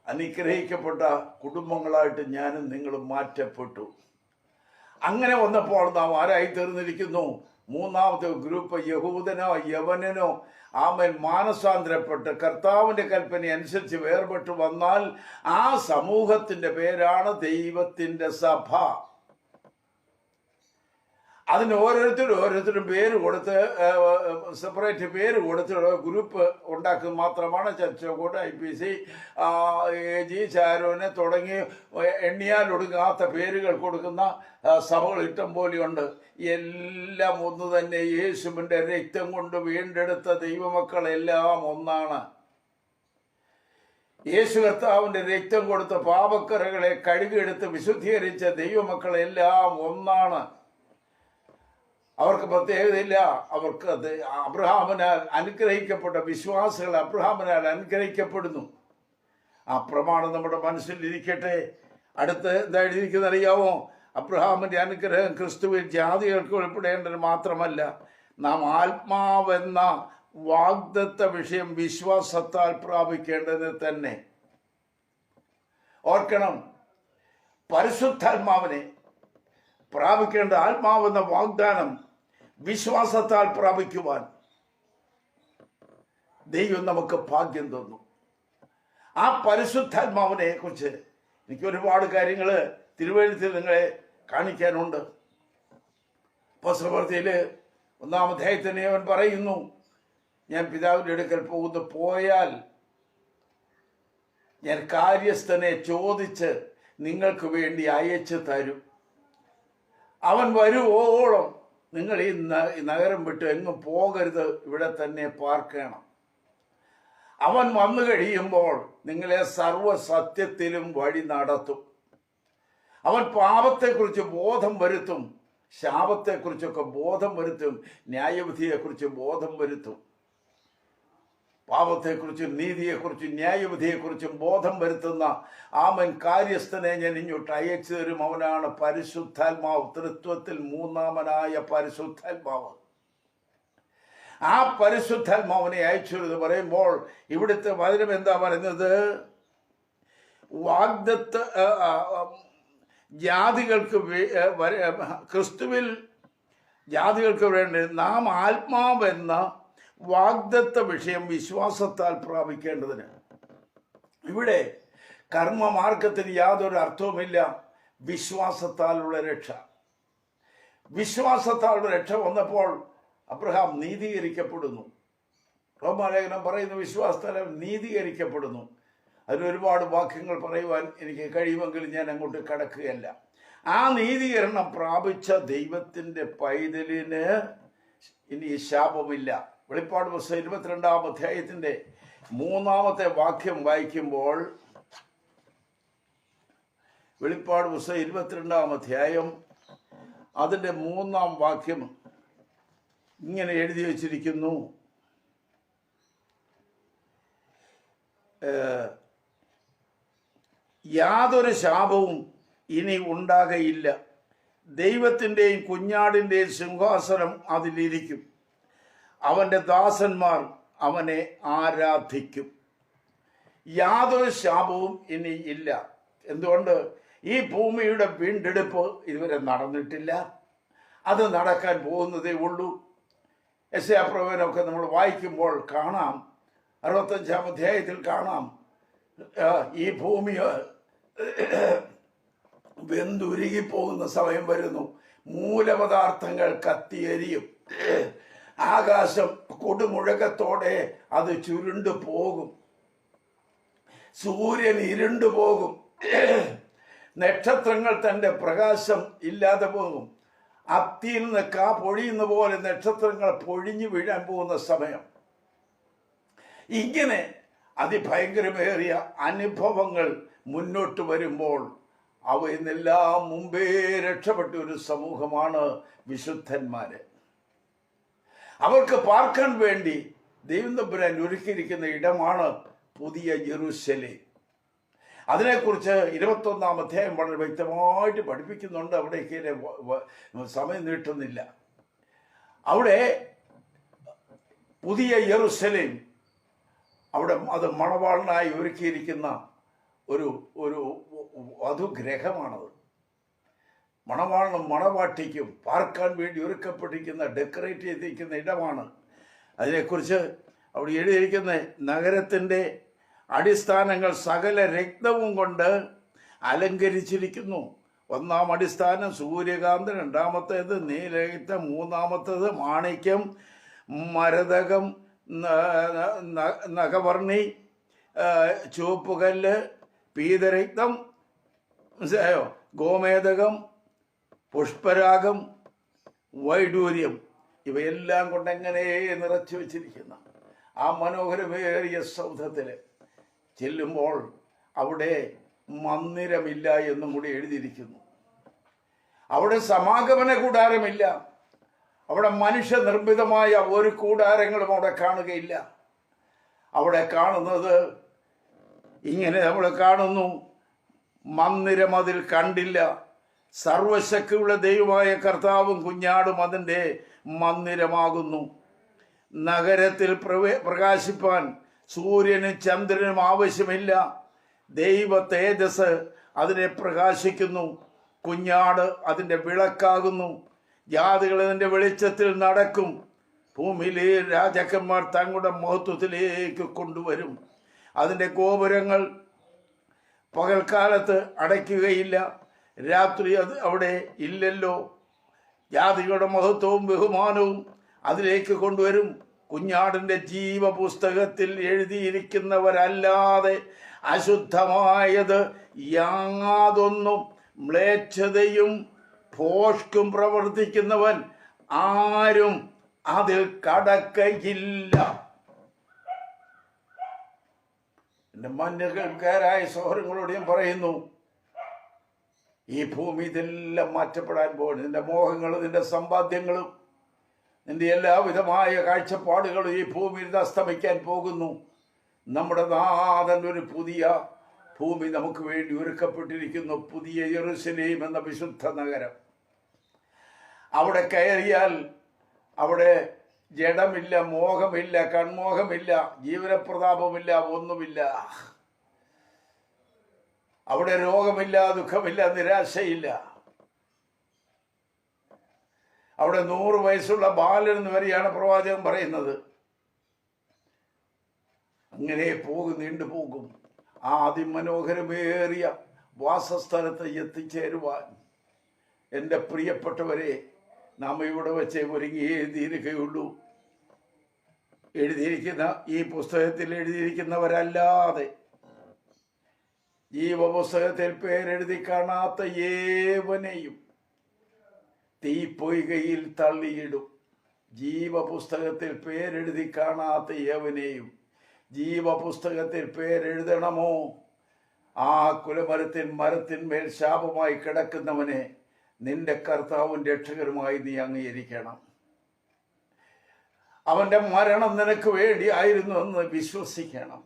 അനുഗ്രഹിക്കപ്പെട്ട കുടുംബങ്ങളായിട്ട് ഞാനും നിങ്ങളും മാറ്റപ്പെട്ടു. അങ്ങനെ വന്നപ്പോൾ നാം ആരായി തീർന്നിരിക്കുന്നു? മൂന്നാമത്തെ ഗ്രൂപ്പ് യഹൂദനോ യവനനോ ആമൻ മാനസാന്തരപ്പെട്ട് കർത്താവിന്റെ കൽപ്പന അനുസരിച്ച് വേർപെട്ട് വന്നാൽ ആ സമൂഹത്തിന്റെ പേരാണ് ദൈവത്തിന്റെ സഭ. അതിന് ഓരോരുത്തരും പേര് കൊടുത്ത് സെപ്പറേറ്റ് പേര് കൊടുത്ത് ഗ്രൂപ്പ് ഉണ്ടാക്കുന്നത് മാത്രമാണ്. ചർച്ചോട്, IPC, AG, ചാരോന് തുടങ്ങി എണ്ണിയാലൊടുങ്ങാത്ത പേരുകൾ കൊടുക്കുന്ന സഭകൾ ഇഷ്ടം പോലെയുണ്ട്. എല്ലാം ഒന്ന് തന്നെ. യേശുവിന്റെ രക്തം കൊണ്ട് വീണ്ടെടുത്ത ദൈവമക്കളെല്ലാം ഒന്നാണ്. യേശു കർത്താവിന്റെ രക്തം കൊടുത്ത പാപക്കറകളെ കഴുകിയെടുത്ത് വിശുദ്ധീകരിച്ച ദൈവമക്കളെല്ലാം ഒന്നാണ്. അവർക്ക് പ്രത്യേകതയില്ല. അവർക്ക് അബ്രഹാമിനാൽ അനുഗ്രഹിക്കപ്പെട്ട വിശ്വാസികൾ അബ്രഹാമിനാൽ അനുഗ്രഹിക്കപ്പെടുന്നു. ആ പ്രമാണം നമ്മുടെ മനസ്സിലിരിക്കട്ടെ. അടുത്ത് എന്താ എഴുതിയിരിക്കുന്നത് അറിയാമോ? അബ്രഹാമിന്റെ അനുഗ്രഹം ക്രിസ്തുവിൽ ജാതികൾക്ക് വെളിപ്പെടേണ്ടത് മാത്രമല്ല, നാം ആത്മാവെന്ന വാഗ്ദത്ത വിഷയം വിശ്വാസത്താൽ പ്രാപിക്കേണ്ടത് തന്നെ. ഓർക്കണം, പരിശുദ്ധാത്മാവിനെ പ്രാപിക്കേണ്ട ആത്മാവെന്ന വാഗ്ദാനം വിശ്വാസത്താൽ പ്രാപിക്കുവാൻ ദൈവം നമുക്ക് ഭാഗ്യം തന്നു. ആ പരിശുദ്ധാത്മാവിനെ കുറിച്ച് എനിക്ക് ഒരുപാട് കാര്യങ്ങൾ തിരുവെഴുത്തിൽ നിങ്ങളെ കാണിക്കാനുണ്ട്. അപ്പോസ്തലപ്രവൃത്തിയില് 1-ാം അധ്യായത്തിൽ അവൻ പറയുന്നു, ഞാൻ പിതാവിന്റെ അടുക്കൽ പോയാൽ ഞാൻ കാര്യസ്ഥനെ ചോദിച്ച് നിങ്ങൾക്ക് വേണ്ടി അയച്ചു തരും. അവൻ വരുവോളം നിങ്ങൾ ഈ നഗരം വിട്ട് എങ്ങും പോകരുത്, ഇവിടെ തന്നെ പാർക്കണം. അവൻ വന്നു കഴിയുമ്പോൾ നിങ്ങളെ സർവസത്യത്തിലും വഴി നടത്തും. അവൻ പാപത്തെക്കുറിച്ച് ബോധം വരുത്തും, ശാപത്തെക്കുറിച്ചൊക്കെ ബോധം വരുത്തും, ന്യായവിധിയെക്കുറിച്ച് ബോധം വരുത്തും. പാപത്തെക്കുറിച്ചും നീതിയെക്കുറിച്ചും ന്യായവിധിയെക്കുറിച്ചും ബോധം വരുത്തുന്ന ആമൻ കാര്യസ്ഥനെ ഞാൻ ഇങ്ങോട്ട് അയച്ചു തരും. അവനാണ് പരിശുദ്ധാത്മാവ്, തൃത്വത്തിൽ മൂന്നാമനായ പരിശുദ്ധാത്മാവ്. ആ പരിശുദ്ധാത്മാവിനെ അയച്ചു എന്ന് പറയുമ്പോൾ ഇവിടുത്തെ വചനം എന്താ പറയുന്നത്? വാഗ്ദത്ത ജാതികൾക്ക് ക്രിസ്തുവിൽ ജാതികൾക്ക് വേണ്ടി നാം ആത്മാവെന്ന വാഗ്ദത്ത വിഷയം വിശ്വാസത്താൽ പ്രാപിക്കേണ്ടതിന്. ഇവിടെ കർമ്മമാർഗത്തിന് യാതൊരു അർത്ഥവുമില്ല. വിശ്വാസത്താലുള്ള രക്ഷ. വിശ്വാസത്താലുള്ള രക്ഷ വന്നപ്പോൾ അബ്രഹാം നീതീകരിക്കപ്പെടുന്നു. റോമാലേഖനം പറയുന്നു വിശ്വാസത്താൽ നീതീകരിക്കപ്പെടുന്നു. അതിലൊരുപാട് വാക്യങ്ങൾ പറയുവാൻ എനിക്ക് കഴിയുമെങ്കിൽ ഞാൻ അങ്ങോട്ട് കടക്കുകയല്ല. ആ നീതീകരണം പ്രാപിച്ച ദൈവത്തിന്റെ പൈതലിന് ഇനി ശാപമില്ല. വെളിപ്പാട് പുസ്തകം 22-ാം അധ്യായത്തിന്റെ 3-ാമത്തെ വാക്യം വായിക്കുമ്പോൾ, വെളിപ്പാട് പുസ്തകം 22-ാം അധ്യായം അതിന്റെ 3-ാം വാക്യം ഇങ്ങനെ എഴുതി വച്ചിരിക്കുന്നു, യാതൊരു ശാപവും ഇനി ഉണ്ടാകയില്ല. ദൈവത്തിൻ്റെയും കുഞ്ഞാടിൻ്റെയും സിംഹാസനം അതിലിരിക്കും. അവന്റെ ദാസന്മാർ അവനെ ആരാധിക്കും. യാതൊരു ശാപവും ഇനി ഇല്ല. എന്തുകൊണ്ട്? ഈ ഭൂമിയുടെ വീണ്ടെടുപ്പ് ഇതുവരെ നടന്നിട്ടില്ല. അത് നടക്കാൻ പോകുന്നതേ ഉള്ളൂ. യെശയ്യാപ്രവചനമൊക്കെ നമ്മൾ വായിക്കുമ്പോൾ കാണാം, 65-ാം അധ്യായത്തിൽ കാണാം, ഈ ഭൂമി വെന്തുരുകിപ്പോകുന്ന സമയം വരുന്നു. മൂലപദാർത്ഥങ്ങൾ കത്തിയെരിയും. ആകാശം കൊടുമുഴക്കത്തോടെ അത് ചുരുണ്ടു പോകും. സൂര്യൻ ഇരുണ്ടു പോകും. നക്ഷത്രങ്ങൾ തൻ്റെ പ്രകാശം ഇല്ലാതെ പോകും. അത്തിയിൽ നിന്ന് കാ പൊഴിയുന്ന പോലെ നക്ഷത്രങ്ങൾ പൊഴിഞ്ഞു വീഴാൻ പോകുന്ന സമയം. ഇങ്ങനെ അതിഭയങ്കരമേറിയ അനുഭവങ്ങൾ മുന്നോട്ട് വരുമ്പോൾ അവയിൽ നിന്നെല്ലാം മുമ്പേ രക്ഷപ്പെട്ട ഒരു സമൂഹമാണ് വിശുദ്ധന്മാര്. അവർക്ക് പാർക്കാൻ വേണ്ടി ദൈവം തമ്പുരാൻ ഒരുക്കിയിരിക്കുന്ന ഇടമാണ് പുതിയ യെരൂശലേം. അതിനെക്കുറിച്ച് 21-ാം അധ്യായം വളരെ വ്യക്തമായിട്ട് പഠിപ്പിക്കുന്നുണ്ട്. അവിടേക്ക് സമയം നീട്ടുന്നില്ല. അവിടെ പുതിയ യെരൂശലേം, അവിടെ അത് മണവാളനായി ഒരുക്കിയിരിക്കുന്ന ഒരു ഒരു വധുഗ്രഹമാണത്. മണവാളനും മണവാട്ടിക്കും പാർക്കാൻ വേണ്ടി ഒരുക്കപ്പെട്ടിരിക്കുന്ന, ഡെക്കറേറ്റ് ചെയ്തിരിക്കുന്ന ഇടമാണ്. അതിനെക്കുറിച്ച് അവിടെ എഴുതിയിരിക്കുന്ന നഗരത്തിൻ്റെ അടിസ്ഥാനങ്ങൾ സകല രത്നവും കൊണ്ട് അലങ്കരിച്ചിരിക്കുന്നു. ഒന്നാം അടിസ്ഥാനം സൂര്യകാന്തം, രണ്ടാമത്തേത് നീലരക്തം, മൂന്നാമത്തേത് മാണിക്യം, മരതകം, നഖവർണി, ചുവപ്പുകല്ല്, പീതരക്തം, മനസ്സിലായോ, ഗോമേതകം, പുഷ്പരാഗം, വൈഡൂര്യം, ഇവയെല്ലാം കൊണ്ട് എങ്ങനെ നിറച്ചു വച്ചിരിക്കുന്ന ആ മനോഹരമേറിയ സൗധത്തിൽ ചെല്ലുമ്പോൾ അവിടെ മന്ദിരമില്ല എന്നും കൂടി എഴുതിയിരിക്കുന്നു. അവിടെ സമാഗമന കൂടാരമില്ല. അവിടെ മനുഷ്യനിർമ്മിതമായ ഒരു കൂടാരങ്ങളും അവിടെ കാണുകയില്ല. അവിടെ കാണുന്നത് ഇങ്ങനെ നമ്മൾ കാണുന്നു, മന്ദിരം അതിൽ കണ്ടില്ല. സർവശക്തിയുള്ള ദൈവമായ കർത്താവും കുഞ്ഞാടും അതിൻ്റെ മന്ദിരമാകുന്നു. നഗരത്തിൽ പ്രകാശിപ്പാൻ സൂര്യനും ചന്ദ്രനും ആവശ്യമില്ല. ദൈവ തേജസ് അതിനെ പ്രകാശിക്കുന്നു. കുഞ്ഞാട് അതിൻ്റെ വിളക്കാകുന്നു. ജാതികൾ അതിൻ്റെ വെളിച്ചത്തിൽ നടക്കും. ഭൂമിയിലെ രാജാക്കന്മാർ തങ്ങളുടെ മഹത്വത്തിലേക്ക് കൊണ്ടുവരും. അതിൻ്റെ ഗോപുരങ്ങൾ പകൽക്കാലത്ത് അടയ്ക്കുകയില്ല, രാത്രി അത് അവിടെ ഇല്ലല്ലോ. ജാതികളുടെ മഹത്വവും ബഹുമാനവും അതിലേക്ക് കൊണ്ടുവരും. കുഞ്ഞാടിൻ്റെ ജീവപുസ്തകത്തിൽ എഴുതിയിരിക്കുന്നവരല്ലാതെ അശുദ്ധമായത് യാതൊന്നും മ്ലേച്ഛതയും ഭോഷ്കും പ്രവർത്തിക്കുന്നവൻ ആരും അതിൽ കടക്കയില്ല. എൻ്റെ മഞ്ഞക്കാരായ സഹോദരങ്ങളോട് ഞാൻ പറയുന്നു, ഈ ഭൂമി ഇതെല്ലാം മാറ്റപ്പെടാൻ പോകുന്നു. നിന്റെ മോഹങ്ങളും നിന്റെ സമ്പാദ്യങ്ങളും നിന്റെ എല്ലാവിധമായ കാഴ്ചപ്പാടുകളും ഈ ഭൂമിയിൽ അസ്തമിക്കാൻ പോകുന്നു. നമ്മുടെ നാഥൻ ഒരു പുതിയ ഭൂമി നമുക്ക് വേണ്ടി ഒരുക്കപ്പെട്ടിരിക്കുന്നു, പുതിയ യെരൂശലേം എന്ന വിശുദ്ധ നഗരം. അവിടെ കയറിയാൽ അവിടെ ജഡമില്ല, മോഹമില്ല, കൺമോഹമില്ല, ജീവനപ്രതാപമില്ല, ഒന്നുമില്ല. അവിടെ രോഗമില്ല, ദുഃഖമില്ല, നിരാശയില്ല. അവിടെ 100 വയസ്സുള്ള ബാലൻ എന്ന് വരെയാണ് പ്രവാചകൻ പറയുന്നത്. അങ്ങനെ നീണ്ടുപോകും. ആ അതിമനോഹരമേറിയ വാസസ്ഥലത്ത് എത്തിച്ചേരുവാൻ എൻ്റെ പ്രിയപ്പെട്ടവരെ, നാം ഇവിടെ വെച്ച് ഒരുങ്ങിയേ തീരുകയുള്ളൂ. എഴുതിയിരിക്കുന്ന ഈ പുസ്തകത്തിൽ എഴുതിയിരിക്കുന്നവരല്ലാതെ, ജീവപുസ്തകത്തിൽ പേരെഴുതി കാണാത്ത ഏവനെയും തീപ്പൊയ്കയിൽ തള്ളിയിടും. ജീവപുസ്തകത്തിൽ പേരെഴുതി കാണാത്ത ഏവനെയും ജീവപുസ്തകത്തിൽ പേരെഴുതണമോ? ആ മരത്തിന്മേൽ ശാപമായി കിടക്കുന്നവനെ നിന്റെ കർത്താവും രക്ഷകരുമായി നീ അംഗീകരിക്കണം. അവൻ്റെ മരണം നിനക്ക് വേണ്ടി ആയിരുന്നു എന്ന് വിശ്വസിക്കണം.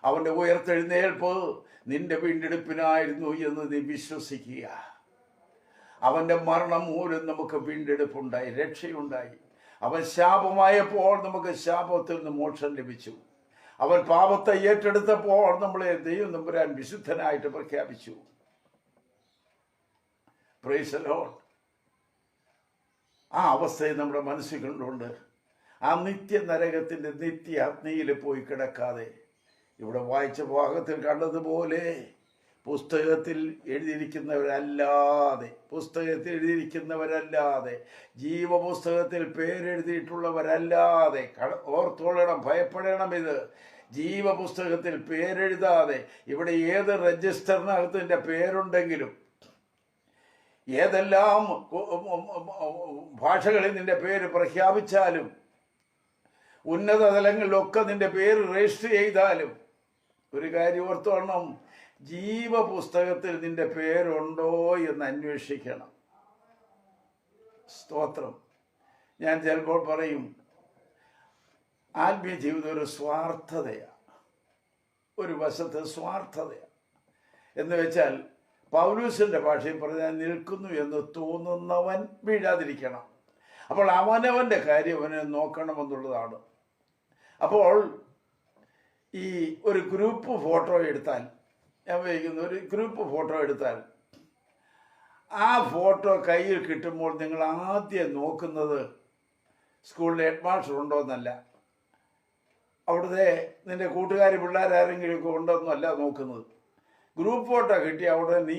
അവൻ്റെ ഉയർത്തെഴുന്നേൽപ്പ് നിന്റെ വീണ്ടെടുപ്പിനായിരുന്നു എന്ന് നീ വിശ്വസിക്കുക. അവൻ്റെ മരണം മൂലം നമുക്ക് വീണ്ടെടുപ്പുണ്ടായി, രക്ഷയുണ്ടായി. അവൻ ശാപമായപ്പോൾ നമുക്ക് ശാപത്തിൽ നിന്ന് മോക്ഷം ലഭിച്ചു. അവൻ പാപത്തെ ഏറ്റെടുത്തപ്പോൾ നമ്മളെ ദൈവം തമ്പുരാൻ വിശുദ്ധനായിട്ട് പ്രഖ്യാപിച്ചു. Praise the Lord. ആ അവസ്ഥയെ നമ്മുടെ മനസ്സിൽ കണ്ടുകൊണ്ട് ആ നിത്യ നരകത്തിൻ്റെ നിത്യ അഗ്നിയിൽ പോയി കിടക്കാതെ, ഇവിടെ വായിച്ച ഭാഗത്തിൽ കണ്ടതുപോലെ പുസ്തകത്തിൽ എഴുതിയിരിക്കുന്നവരല്ലാതെ ജീവപുസ്തകത്തിൽ പേരെഴുതിയിട്ടുള്ളവരല്ലാതെ, ഓർത്തോളണം, ഭയപ്പെടണം. ഇത് ജീവപുസ്തകത്തിൽ പേരെഴുതാതെ ഇവിടെ ഏത് രജിസ്റ്ററിനകത്ത് നിന്റെ പേരുണ്ടെങ്കിലും, ഏതെല്ലാം ഭാഷകളിൽ നിന്റെ പേര് പ്രഖ്യാപിച്ചാലും, ഉന്നത തലങ്ങളിലൊക്കെ നിന്റെ പേര് രജിസ്റ്റർ ചെയ്താലും, ഒരു കാര്യം ഓർത്തോണം, ജീവപുസ്തകത്തിൽ നിന്റെ പേരുണ്ടോ എന്ന് അന്വേഷിക്കണം. സ്തോത്രം. ഞാൻ ചിലപ്പോൾ പറയും, ആത്മീയ ജീവിതം ഒരു സ്വാർത്ഥതയാണ്, ഒരു വശത്ത് സ്വാർത്ഥതയാണ്. എന്ന് വെച്ചാൽ പൗലൂസിന്റെ ഭാഷയിൽ പറഞ്ഞാൽ നിൽക്കുന്നു എന്ന് തോന്നുന്നവൻ വീഴാതിരിക്കണം. അപ്പോൾ അവനവൻ്റെ കാര്യം അവനെ നോക്കണമെന്നുള്ളതാണ്. അപ്പോൾ ഈ ഒരു ഗ്രൂപ്പ് ഫോട്ടോ എടുത്താൽ, ഞാൻ വയ്ക്കുന്ന ഒരു ഗ്രൂപ്പ് ഫോട്ടോ എടുത്താൽ, ആ ഫോട്ടോ കയ്യിൽ കിട്ടുമ്പോൾ നിങ്ങൾ ആദ്യം നോക്കുന്നത് സ്കൂളിലെ ഹെഡ് മാസ്റ്റർ ഉണ്ടോ എന്നല്ല, അവിടുത്തെ നിന്റെ കൂട്ടുകാർ പിള്ളേരാരെങ്കിലുമൊക്കെ ഉണ്ടോന്നല്ല നോക്കുന്നത്. ഗ്രൂപ്പ് ഫോട്ടോ കിട്ടിയ അവിടെ നീ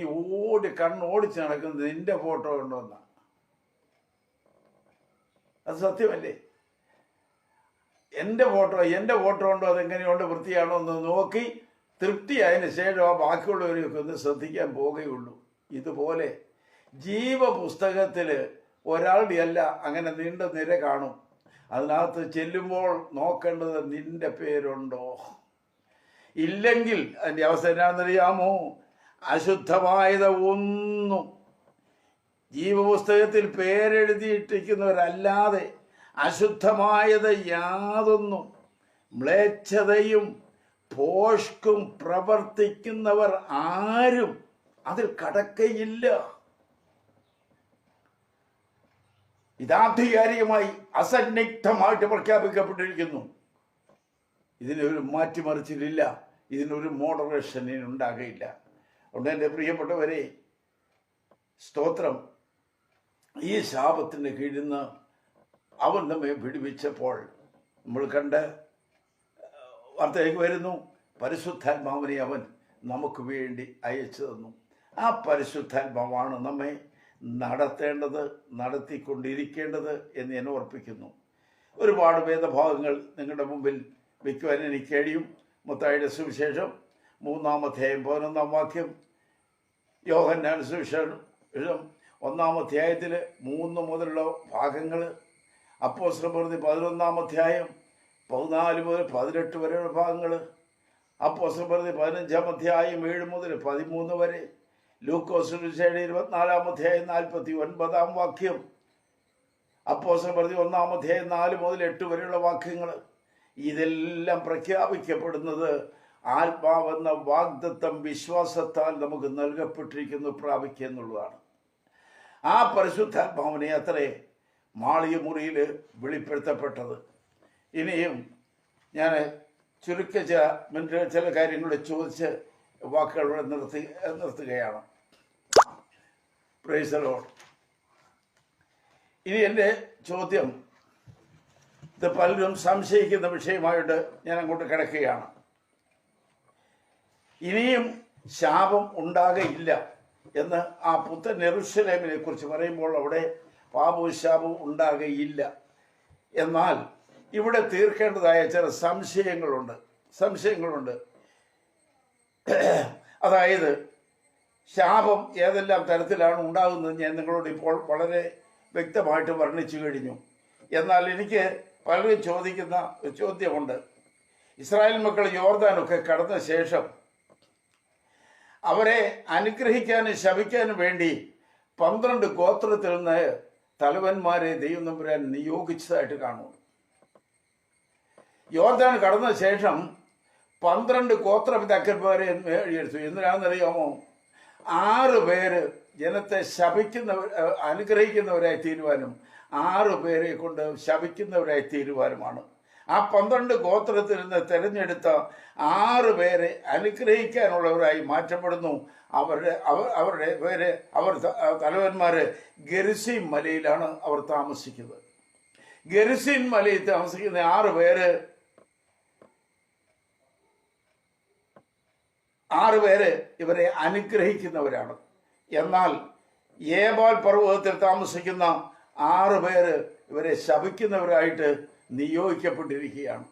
കണ്ണോടിച്ച് നടക്കുന്നത് നിന്റെ ഫോട്ടോ ഉണ്ടോന്നാ. അത് സത്യമല്ലേ? എൻ്റെ ഫോട്ടോ ഉണ്ടോ, അതെങ്ങനെയുണ്ട്, വൃത്തിയാണോ എന്ന് നോക്കി തൃപ്തിയായതിനു ശേഷം ആ ബാക്കിയുള്ളവരെയൊക്കെ ഒന്ന് ശ്രദ്ധിക്കാൻ പോകുകയുള്ളൂ. ഇതുപോലെ ജീവപുസ്തകത്തിൽ ഒരാളുടെ അല്ല, അങ്ങനെ നീണ്ട നിര കാണും. അതിനകത്ത് ചെല്ലുമ്പോൾ നോക്കേണ്ടത് നിന്റെ പേരുണ്ടോ. ഇല്ലെങ്കിൽ അതിൻ്റെ അവസ്ഥ എന്നാണെന്നറിയാമോ? അശുദ്ധമായത് ഒന്നും ജീവപുസ്തകത്തിൽ പേരെഴുതിയിട്ടിരിക്കുന്നവരല്ലാതെ അശുദ്ധമായത് യാതൊന്നും മ്ലേച്ഛതയും ഭോഷ്കും പ്രവർത്തിക്കുന്നവർ ആരും അതിൽ കടക്കയില്ല. ഇതാധികാരികമായി അസന്നിഗ്ധമായിട്ട് പ്രഖ്യാപിക്കപ്പെട്ടിരിക്കുന്നു. ഇതിനൊരു മാറ്റിമറിച്ചിലില്ല, ഇതിനൊരു മോഡറേഷൻ ഉണ്ടാകയില്ല. അതുകൊണ്ട് എൻ്റെ പ്രിയപ്പെട്ടവരെ, സ്തോത്രം, ഈ ശാപത്തിൻ്റെ കീഴിൽ നിന്ന് അവൻ നമ്മെ വിടുവിച്ചപ്പോൾ നമ്മൾ കണ്ട് വാർത്തയിലേക്ക് വരുന്നു, പരിശുദ്ധാത്മാവിനെ അവൻ നമുക്ക് വേണ്ടി അയച്ചു തന്നു. ആ പരിശുദ്ധാത്മാവാണ് നമ്മെ നടത്തേണ്ടത്, നടത്തിക്കൊണ്ടിരിക്കേണ്ടത് എന്ന് ഞാൻ ഓർപ്പിക്കുന്നു. ഒരുപാട് വേദഭാഗങ്ങൾ നിങ്ങളുടെ മുമ്പിൽ വയ്ക്കുവാൻ എനിക്ക് കഴിയും. മത്തായിയുടെ സുവിശേഷം 3-ാം അധ്യായം 11-ാം വാക്യം, യോഹന്നാൻ സുവിശേഷം 1-ാം അധ്യായത്തിൽ 3 മുതലുള്ള ഭാഗങ്ങൾ, അപ്പോസ്തലപ്രവൃത്തി 11-ാം അധ്യായം 14 മുതൽ 18 വരെയുള്ള ഭാഗങ്ങൾ, അപ്പോസ്തലപ്രവൃത്തി 15-ാം അധ്യായം 7 മുതൽ 13 വരെ, ലൂക്കോസ് സുവിശേഷം 24-ാം അധ്യായം 49-ാം വാക്യം, അപ്പോസ്തലപ്രവൃത്തി 1-ാം അധ്യായം 4 മുതൽ 8 വരെയുള്ള വാക്യങ്ങൾ. ഇതെല്ലാം പ്രഖ്യാപിക്കപ്പെടുന്നത് ആത്മാവെന്ന വാഗ്ദത്തം വിശ്വാസത്താൽ നമുക്ക് നൽകപ്പെട്ടിരിക്കുന്നു, പ്രാപിക്കുക എന്നുള്ളതാണ്. ആ പരിശുദ്ധാത്മാവിനെ അത്രേ മാളിക മുറിയിൽ വെളിപ്പെടുത്തപ്പെട്ടത്. ഇനിയും ഞാൻ ചുരുക്ക ചില കാര്യങ്ങളോട് ചോദിച്ച് വാക്കുകൾ നിർത്തുകയാണ്. Praise the Lord. ഇനി എൻ്റെ ചോദ്യം, ഇത് പലരും സംശയിക്കുന്ന വിഷയമായിട്ട് ഞാൻ അങ്ങോട്ട് കിടക്കുകയാണ്. ഇനിയും ശാപം ഉണ്ടാകയില്ല എന്ന് ആ പുത്തൻ യെരൂശലേമിനെ കുറിച്ച് പറയുമ്പോൾ അവിടെ പാപവും ശാപവും ഉണ്ടാകയില്ല. എന്നാൽ ഇവിടെ തീർക്കേണ്ടതായ ചില സംശയങ്ങളുണ്ട്. അതായത് ശാപം ഏതെല്ലാം തരത്തിലാണ് ഉണ്ടാകുന്നത് ഞാൻ നിങ്ങളോട് ഇപ്പോൾ വളരെ വ്യക്തമായിട്ട് വർണ്ണിച്ചു കഴിഞ്ഞു. എന്നാൽ എനിക്ക് പലരും ചോദിക്കുന്ന ഒരു ചോദ്യമുണ്ട്. ഇസ്രായേൽ മക്കൾ യോർദാനൊക്കെ കടന്ന ശേഷം അവരെ അനുഗ്രഹിക്കാനും ശപിക്കാനും വേണ്ടി 12 ഗോത്രത്തിൽ നിന്ന് തലവന്മാരെ ദൈവം തമ്പുരാൻ നിയോഗിച്ചതായിട്ട് കാണുന്നു. യോർദാൻ കടന്ന ശേഷം 12 ഗോത്രപിതാക്കന്മാരെ എഴുതി. എന്തിനാണെന്നറിയാമോ? 6 പേര് ജനത്തെ അനുഗ്രഹിക്കുന്നവരായി തീരുവാനും 6 പേരെ കൊണ്ട് ശപിക്കുന്നവരായി തീരുവാനുമാണ്. ആ 12 ഗോത്രത്തിൽ നിന്ന് തിരഞ്ഞെടുത്ത 6 പേരെ അനുഗ്രഹിക്കാനുള്ളവരായി മാറ്റപ്പെടുന്നു. അവരുടെ പേര് തലവന്മാര് ഗെരിസീം മലയിലാണ് അവർ താമസിക്കുന്നത്. ഗെരിസീം മലയിൽ താമസിക്കുന്ന 6 പേര് ഇവരെ അനുഗ്രഹിക്കുന്നവരാണ്. എന്നാൽ ഏബാൽ പർവ്വതത്തിൽ താമസിക്കുന്ന 6 പേര് ഇവരെ ശപിക്കുന്നവരായിട്ട് നിയോഗിക്കപ്പെട്ടിരിക്കുകയാണ്.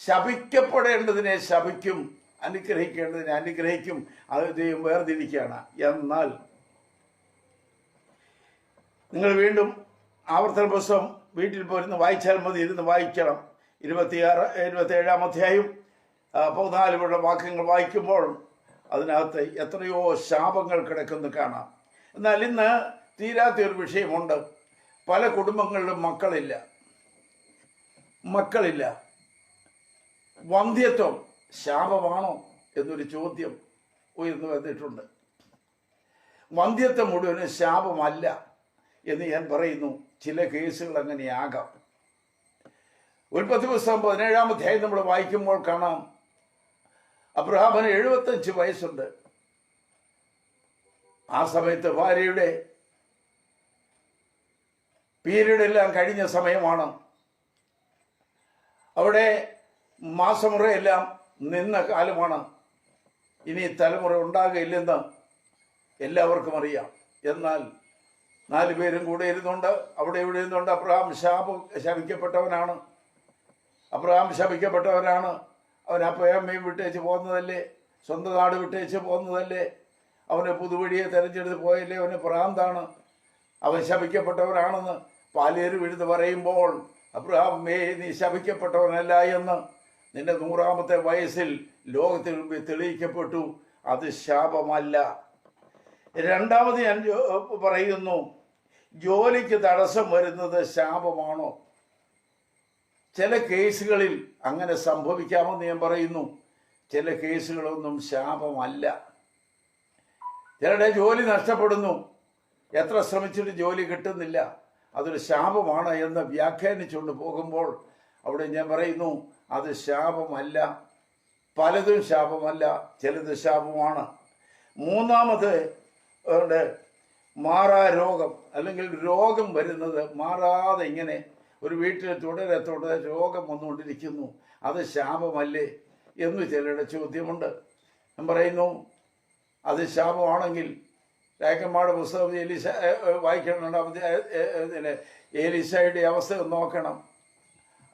ശപിക്കപ്പെടേണ്ടതിനെ ശപിക്കും, അനുഗ്രഹിക്കേണ്ടതിനെ അനുഗ്രഹിക്കും. അത് ദൈവം വേർതിരിക്കുകയാണ്. എന്നാൽ നിങ്ങൾ വീണ്ടും ആവർത്തന പുസ്തകം വീട്ടിൽ പോയിരുന്ന് വായിച്ചാൽ മതി, ഇരുന്ന് വായിക്കണം. 27-ാം അധ്യായം 14 വാക്യങ്ങൾ വായിക്കുമ്പോൾ അതിനകത്ത് എത്രയോ ശാപങ്ങൾ കിടക്കുന്നു കാണാം. എന്നാൽ ഇന്ന് തീരാത്ത ഒരു വിഷയമുണ്ട്. പല കുടുംബങ്ങളിലും മക്കളില്ല. വന്ധ്യത്വം ശാപമാണോ എന്നൊരു ചോദ്യം ഉയർന്നു വന്നിട്ടുണ്ട്. വന്ധ്യത്വം മുഴുവനും ശാപമല്ല എന്ന് ഞാൻ പറയുന്നു. ചില കേസുകൾ അങ്ങനെയാകാം. ഉൽപ്പത്തി പുസ്തകം 17-ാം അധ്യായം നമ്മൾ വായിക്കുമ്പോൾ കാണാം, അബ്രഹാമിന് 75 വയസ്സുണ്ട്. ആ സമയത്ത് ഭാര്യയുടെ പീരീഡ് എല്ലാം കഴിഞ്ഞ സമയമാണ്. അവിടെ മാസമുറയെല്ലാം നിന്ന കാലമാണ്. ഇനി തലമുറ ഉണ്ടാകുകയില്ലെന്ന് എല്ലാവർക്കും അറിയാം. എന്നാൽ 4 പേരും കൂടെ ഇരുന്നുകൊണ്ട് അവിടെ ഇവിടെ ഇരുന്നുകൊണ്ട് അബ്രഹാം ശപിക്കപ്പെട്ടവനാണ്. അവൻ അപ്പയമ്മയും വിട്ടേച്ച് പോകുന്നതല്ലേ, സ്വന്തം നാട് വിട്ടേച്ച് പോകുന്നതല്ലേ, അവന് പുതുവഴിയെ തെരഞ്ഞെടുത്ത് പോയല്ലേ, അവന് ഭ്രാന്താണ്, അവൻ ശപിക്കപ്പെട്ടവനാണെന്ന് പാലേര് വിഴുന്ന് പറയുമ്പോൾ, അബ്രഹാമേ നീ ശപിക്കപ്പെട്ടവനല്ല എന്ന് നിന്റെ 100-ാമത്തെ വയസ്സിൽ ലോകത്തിന് മുമ്പിൽ തെളിയിക്കപ്പെട്ടു. അത് ശാപമല്ല. രണ്ടാമത് ഞാൻ പറയുന്നു, ജോലിക്ക് തടസ്സം വരുന്നത് ശാപമാണോ? ചില കേസുകളിൽ അങ്ങനെ സംഭവിക്കാമെന്ന് ഞാൻ പറയുന്നു. ചില കേസുകളൊന്നും ശാപമല്ല. ചിലരുടെ ജോലി നഷ്ടപ്പെടുന്നു, എത്ര ശ്രമിച്ചിട്ട് ജോലി കിട്ടുന്നില്ല, അതൊരു ശാപമാണ് എന്ന് വ്യാഖ്യാനിച്ചുകൊണ്ട് പോകുമ്പോൾ അവിടെ ഞാൻ പറയുന്നു അത് ശാപമല്ല. പലതും ശാപമല്ല, ചിലത് ശാപമാണ്. മൂന്നാമത് മാറാ രോഗം, അല്ലെങ്കിൽ രോഗം വരുന്നത് മാറാതെ ഇങ്ങനെ ഒരു വീട്ടിൽ തുടരെ രോഗം വന്നുകൊണ്ടിരിക്കുന്നു, അത് ശാപമല്ലേ എന്ന് ചിലരുടെ ചോദ്യമുണ്ട്. ഞാൻ പറയുന്നു അത് ശാപമാണെങ്കിൽ രാജക്കന്മാരുടെ പുസ്തകം വായിക്കണം. എലീശയുടെ അവസ്ഥ നോക്കണം.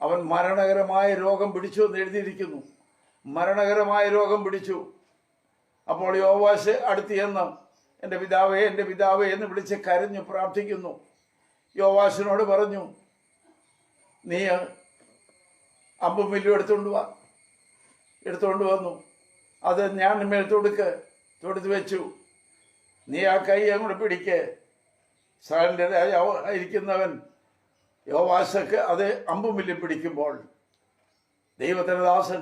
അവൻ മരണകരമായ രോഗം പിടിച്ചു എന്ന് എഴുതിയിരിക്കുന്നു. മരണകരമായ രോഗം പിടിച്ചു. അപ്പോൾ യോവാശ് അടുത്ത് ചെന്ന് എൻ്റെ പിതാവേ എന്ന് വിളിച്ച് കരഞ്ഞു പ്രാർത്ഥിക്കുന്നു. യോവാശിനോട് പറഞ്ഞു, നീ അമ്പും വില്ലും എടുത്തുകൊണ്ട് വന്നു, അത് ഞാൻ മേൽ തൊടുത്ത് വെച്ചു, നീ ആ കൈ അങ്ങോട്ട് പിടിക്ക്. ഇസ്രായേലിൻ്റെ രാജാവായിരിക്കുന്നവൻ യോവാശക്ക് അത് അമ്പും വില്ലും പിടിക്കുമ്പോൾ ദൈവത്തിൻ്റെ ദാസൻ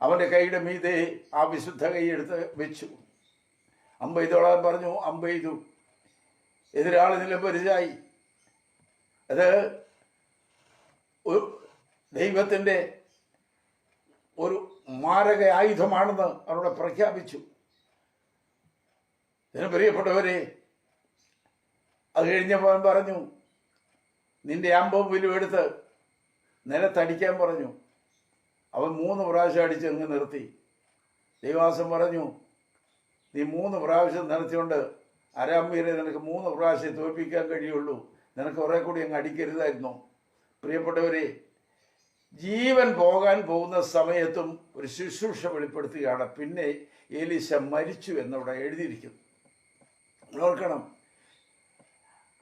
അവൻ്റെ കൈയുടെ മീതെ ആ വിശുദ്ധ കൈ എടുത്ത് വെച്ചു. അമ്പെയ്തോളാൻ പറഞ്ഞു, അമ്പെയ്തു. എതിരാളി നിലംപരിചായി. അത് ദൈവത്തിൻ്റെ ഒരു മാരക ആയുധമാണെന്ന് അവരോട് പ്രഖ്യാപിച്ചു. ഇതിന് പ്രിയപ്പെട്ടവരെ, അത് കഴിഞ്ഞപ്പോൾ പറഞ്ഞു, നിന്റെ അമ്പും വില്ലും എടുത്ത് നിലത്തടിക്കാൻ പറഞ്ഞു. അവൻ 3 പ്രാവശ്യം അടിച്ച് അങ്ങ് നിർത്തി. ദൈവാസം പറഞ്ഞു, നീ 3 പ്രാവശ്യം നിലച്ചുകൊണ്ട് അരാമ്യരെ നിനക്ക് 3 പ്രാവശ്യം തോൽപ്പിക്കാൻ കഴിയുള്ളൂ, നിനക്ക് കുറെ കൂടി അങ്ങ് അടിക്കരുതായിരുന്നു. പ്രിയപ്പെട്ടവരെ, ജീവൻ പോകാൻ പോകുന്ന സമയത്തും ഒരു ശുശ്രൂഷ വെളിപ്പെടുത്തുകയാണ്. പിന്നെ എലീശ മരിച്ചു എന്നവിടെ എഴുതിയിരിക്കുന്നു. ഓർക്കണം,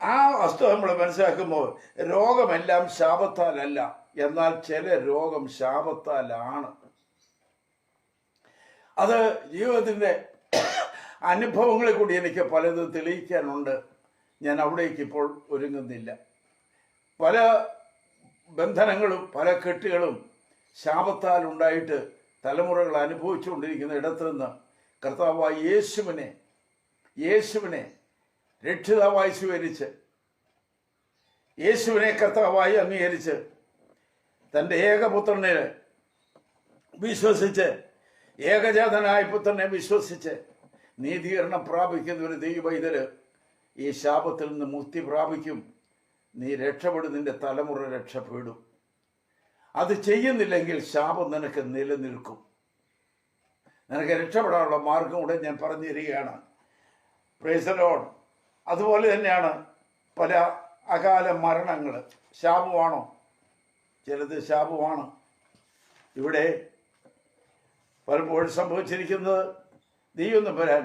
ആ വസ്തു നമ്മൾ മനസ്സിലാക്കുമ്പോൾ രോഗമെല്ലാം ശാപത്താലല്ല, എന്നാൽ ചില രോഗം ശാപത്താലാണ്. അത് ജീവിതത്തിൻ്റെ അനുഭവങ്ങളെ കൂടി എനിക്ക് പലതും തെളിയിക്കാനുണ്ട്. ഞാൻ അവിടേക്ക് ഇപ്പോൾ ഒരുങ്ങുന്നില്ല. പല ബന്ധനങ്ങളും പല കെട്ടുകളും ശാപത്താൽ ഉണ്ടായിട്ട് തലമുറകൾ അനുഭവിച്ചുകൊണ്ടിരിക്കുന്ന ഇടത്തു നിന്ന് കർത്താവായ യേശുവിനെ രക്ഷിതാവായി സ്വീകരിച്ച്, യേശുവിനെ കർത്താവായി അംഗീകരിച്ച്, തൻ്റെ ഏകപുത്രനെ വിശ്വസിച്ച്, ഏകജാതനായ പുത്രനെ വിശ്വസിച്ച് നീതീകരണം പ്രാപിക്കുന്ന ഒരു ദൈവവൈതല് ഈ ശാപത്തിൽ നിന്ന് മുക്തി പ്രാപിക്കും. നീ രക്ഷപ്പെടും, നിന്റെ തലമുറ രക്ഷപ്പെടും. അത് ചെയ്യുന്നില്ലെങ്കിൽ ശാപം നിനക്ക് നിലനിൽക്കും. നിനക്ക് രക്ഷപ്പെടാനുള്ള മാർഗം കൂടെ ഞാൻ പറഞ്ഞു തരികയാണ്. Praise the Lord. അതുപോലെ തന്നെയാണ് പല അകാല മരണങ്ങൾ. ശാപമാണോ? ചിലത് ശാപമാണ്. ഇവിടെ പലപ്പോഴും സംഭവിച്ചിരിക്കുന്നത് ദൈവം വരാൻ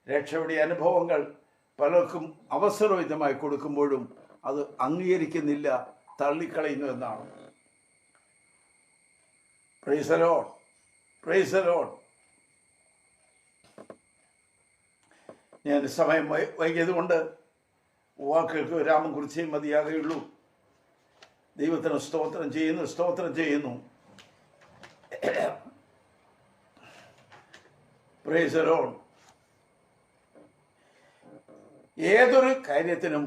രക്ഷയുടെ അനുഭവങ്ങൾ പലർക്കും അവസരവിധമായി കൊടുക്കുമ്പോഴും അത് അംഗീകരിക്കുന്നില്ല, തള്ളിക്കളയുന്നു എന്നാണ്. Praise the Lord, praise the Lord. ഞാൻ സമയം വൈകിയതുകൊണ്ട് വാക്കുകൾക്ക് വിരാമം കുറിച്ചേ മതിയാകുകയുള്ളൂ. ദൈവത്തിന് സ്തോത്രം ചെയ്യുന്നു, സ്തോത്രം ചെയ്യുന്നു. Praise the Lord. ഏതൊരു കാര്യത്തിനും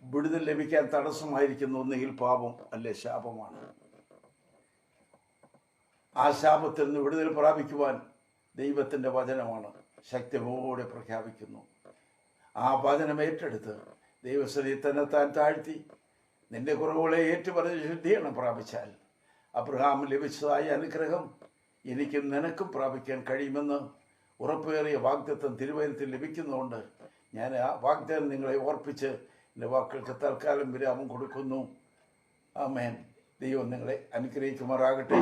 വിടുതൽ ലഭിക്കാൻ തടസ്സമായിരിക്കുന്ന ഒന്നുകിൽ പാപം അല്ലെ ശാപമാണ്. ആ ശാപത്തിൽ നിന്ന് വിടുതൽ പ്രാപിക്കുവാൻ ദൈവത്തിൻ്റെ വചനമാണ് ശക്തിയോടെ പ്രഖ്യാപിക്കുന്നു. ആ വചനം ഏറ്റെടുത്ത് ദൈവസ്ഥിതി തന്നെ താൻ താഴ്ത്തി നിന്റെ കുറവുകളെ ഏറ്റുപറഞ്ഞ് ശുദ്ധീകരണം പ്രാപിച്ചാൽ അബ്രഹാം ലഭിച്ചതായ അനുഗ്രഹം എനിക്കും നിനക്കും പ്രാപിക്കാൻ കഴിയുമെന്ന് ഉറപ്പേറിയ വാഗ്ദത്തം തിരുവചനത്തിൽ ലഭിക്കുന്നതുകൊണ്ട് ഞാൻ ആ വാഗ്ദാനം നിങ്ങളെ ഓർപ്പിച്ച് എൻ്റെ വാക്കുകൾക്ക് തൽക്കാലം വിരാമം കൊടുക്കുന്നു. ആമേൻ. ദൈവം നിങ്ങളെ അനുഗ്രഹിക്കുമാറാകട്ടെ.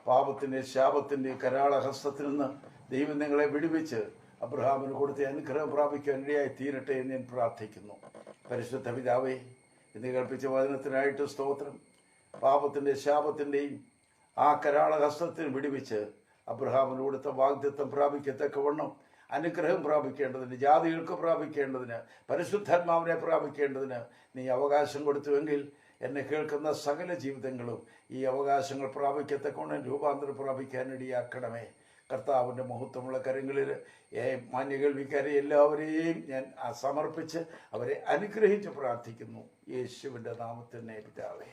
പാപത്തിൻ്റെ ശാപത്തിൻ്റെ കരാളഹസ്തത്തിൽ നിന്ന് ദൈവം നിങ്ങളെ വിടുവിച്ച് അബ്രഹാമിന് കൊടുത്ത അനുഗ്രഹം പ്രാപിക്കാൻ ഇടയായി തീരട്ടെ എന്ന് ഞാൻ പ്രാർത്ഥിക്കുന്നു. പരിശുദ്ധ പിതാവേ, ഇന്ന് കൽപ്പിച്ച വചനത്തിനായിട്ട് സ്തോത്രം. പാപത്തിൻ്റെ ശാപത്തിൻ്റെയും ആ കരാളഹസ്തത്തിന് വിടുവിച്ച് അബ്രഹാമിന് കൊടുത്ത വാഗ്ദത്തം പ്രാപിക്കത്തക്കവണ്ണം അനുഗ്രഹം പ്രാപിക്കേണ്ടതിന്, ജാതികൾക്ക് പ്രാപിക്കേണ്ടതിന്, പരിശുദ്ധാത്മാവിനെ പ്രാപിക്കേണ്ടതിന് നീ അവകാശം കൊടുത്തുവെങ്കിൽ എന്നെ കേൾക്കുന്ന സകല ജീവിതങ്ങളും ഈ അവകാശങ്ങൾ പ്രാപിക്കത്തക്കവണ്ണം രൂപാന്തരം പ്രാപിക്കാനിടയാക്കണമേ. കർത്താവിൻ്റെ മഹത്വമുള്ള കരങ്ങളിൽ മാന്യകേൾവിക്കാരെ എല്ലാവരെയും ഞാൻ സമർപ്പിച്ച് അവരെ അനുഗ്രഹിച്ച് പ്രാർത്ഥിക്കുന്നു. യേശുവിൻ്റെ നാമത്തിൽ പിതാവേ.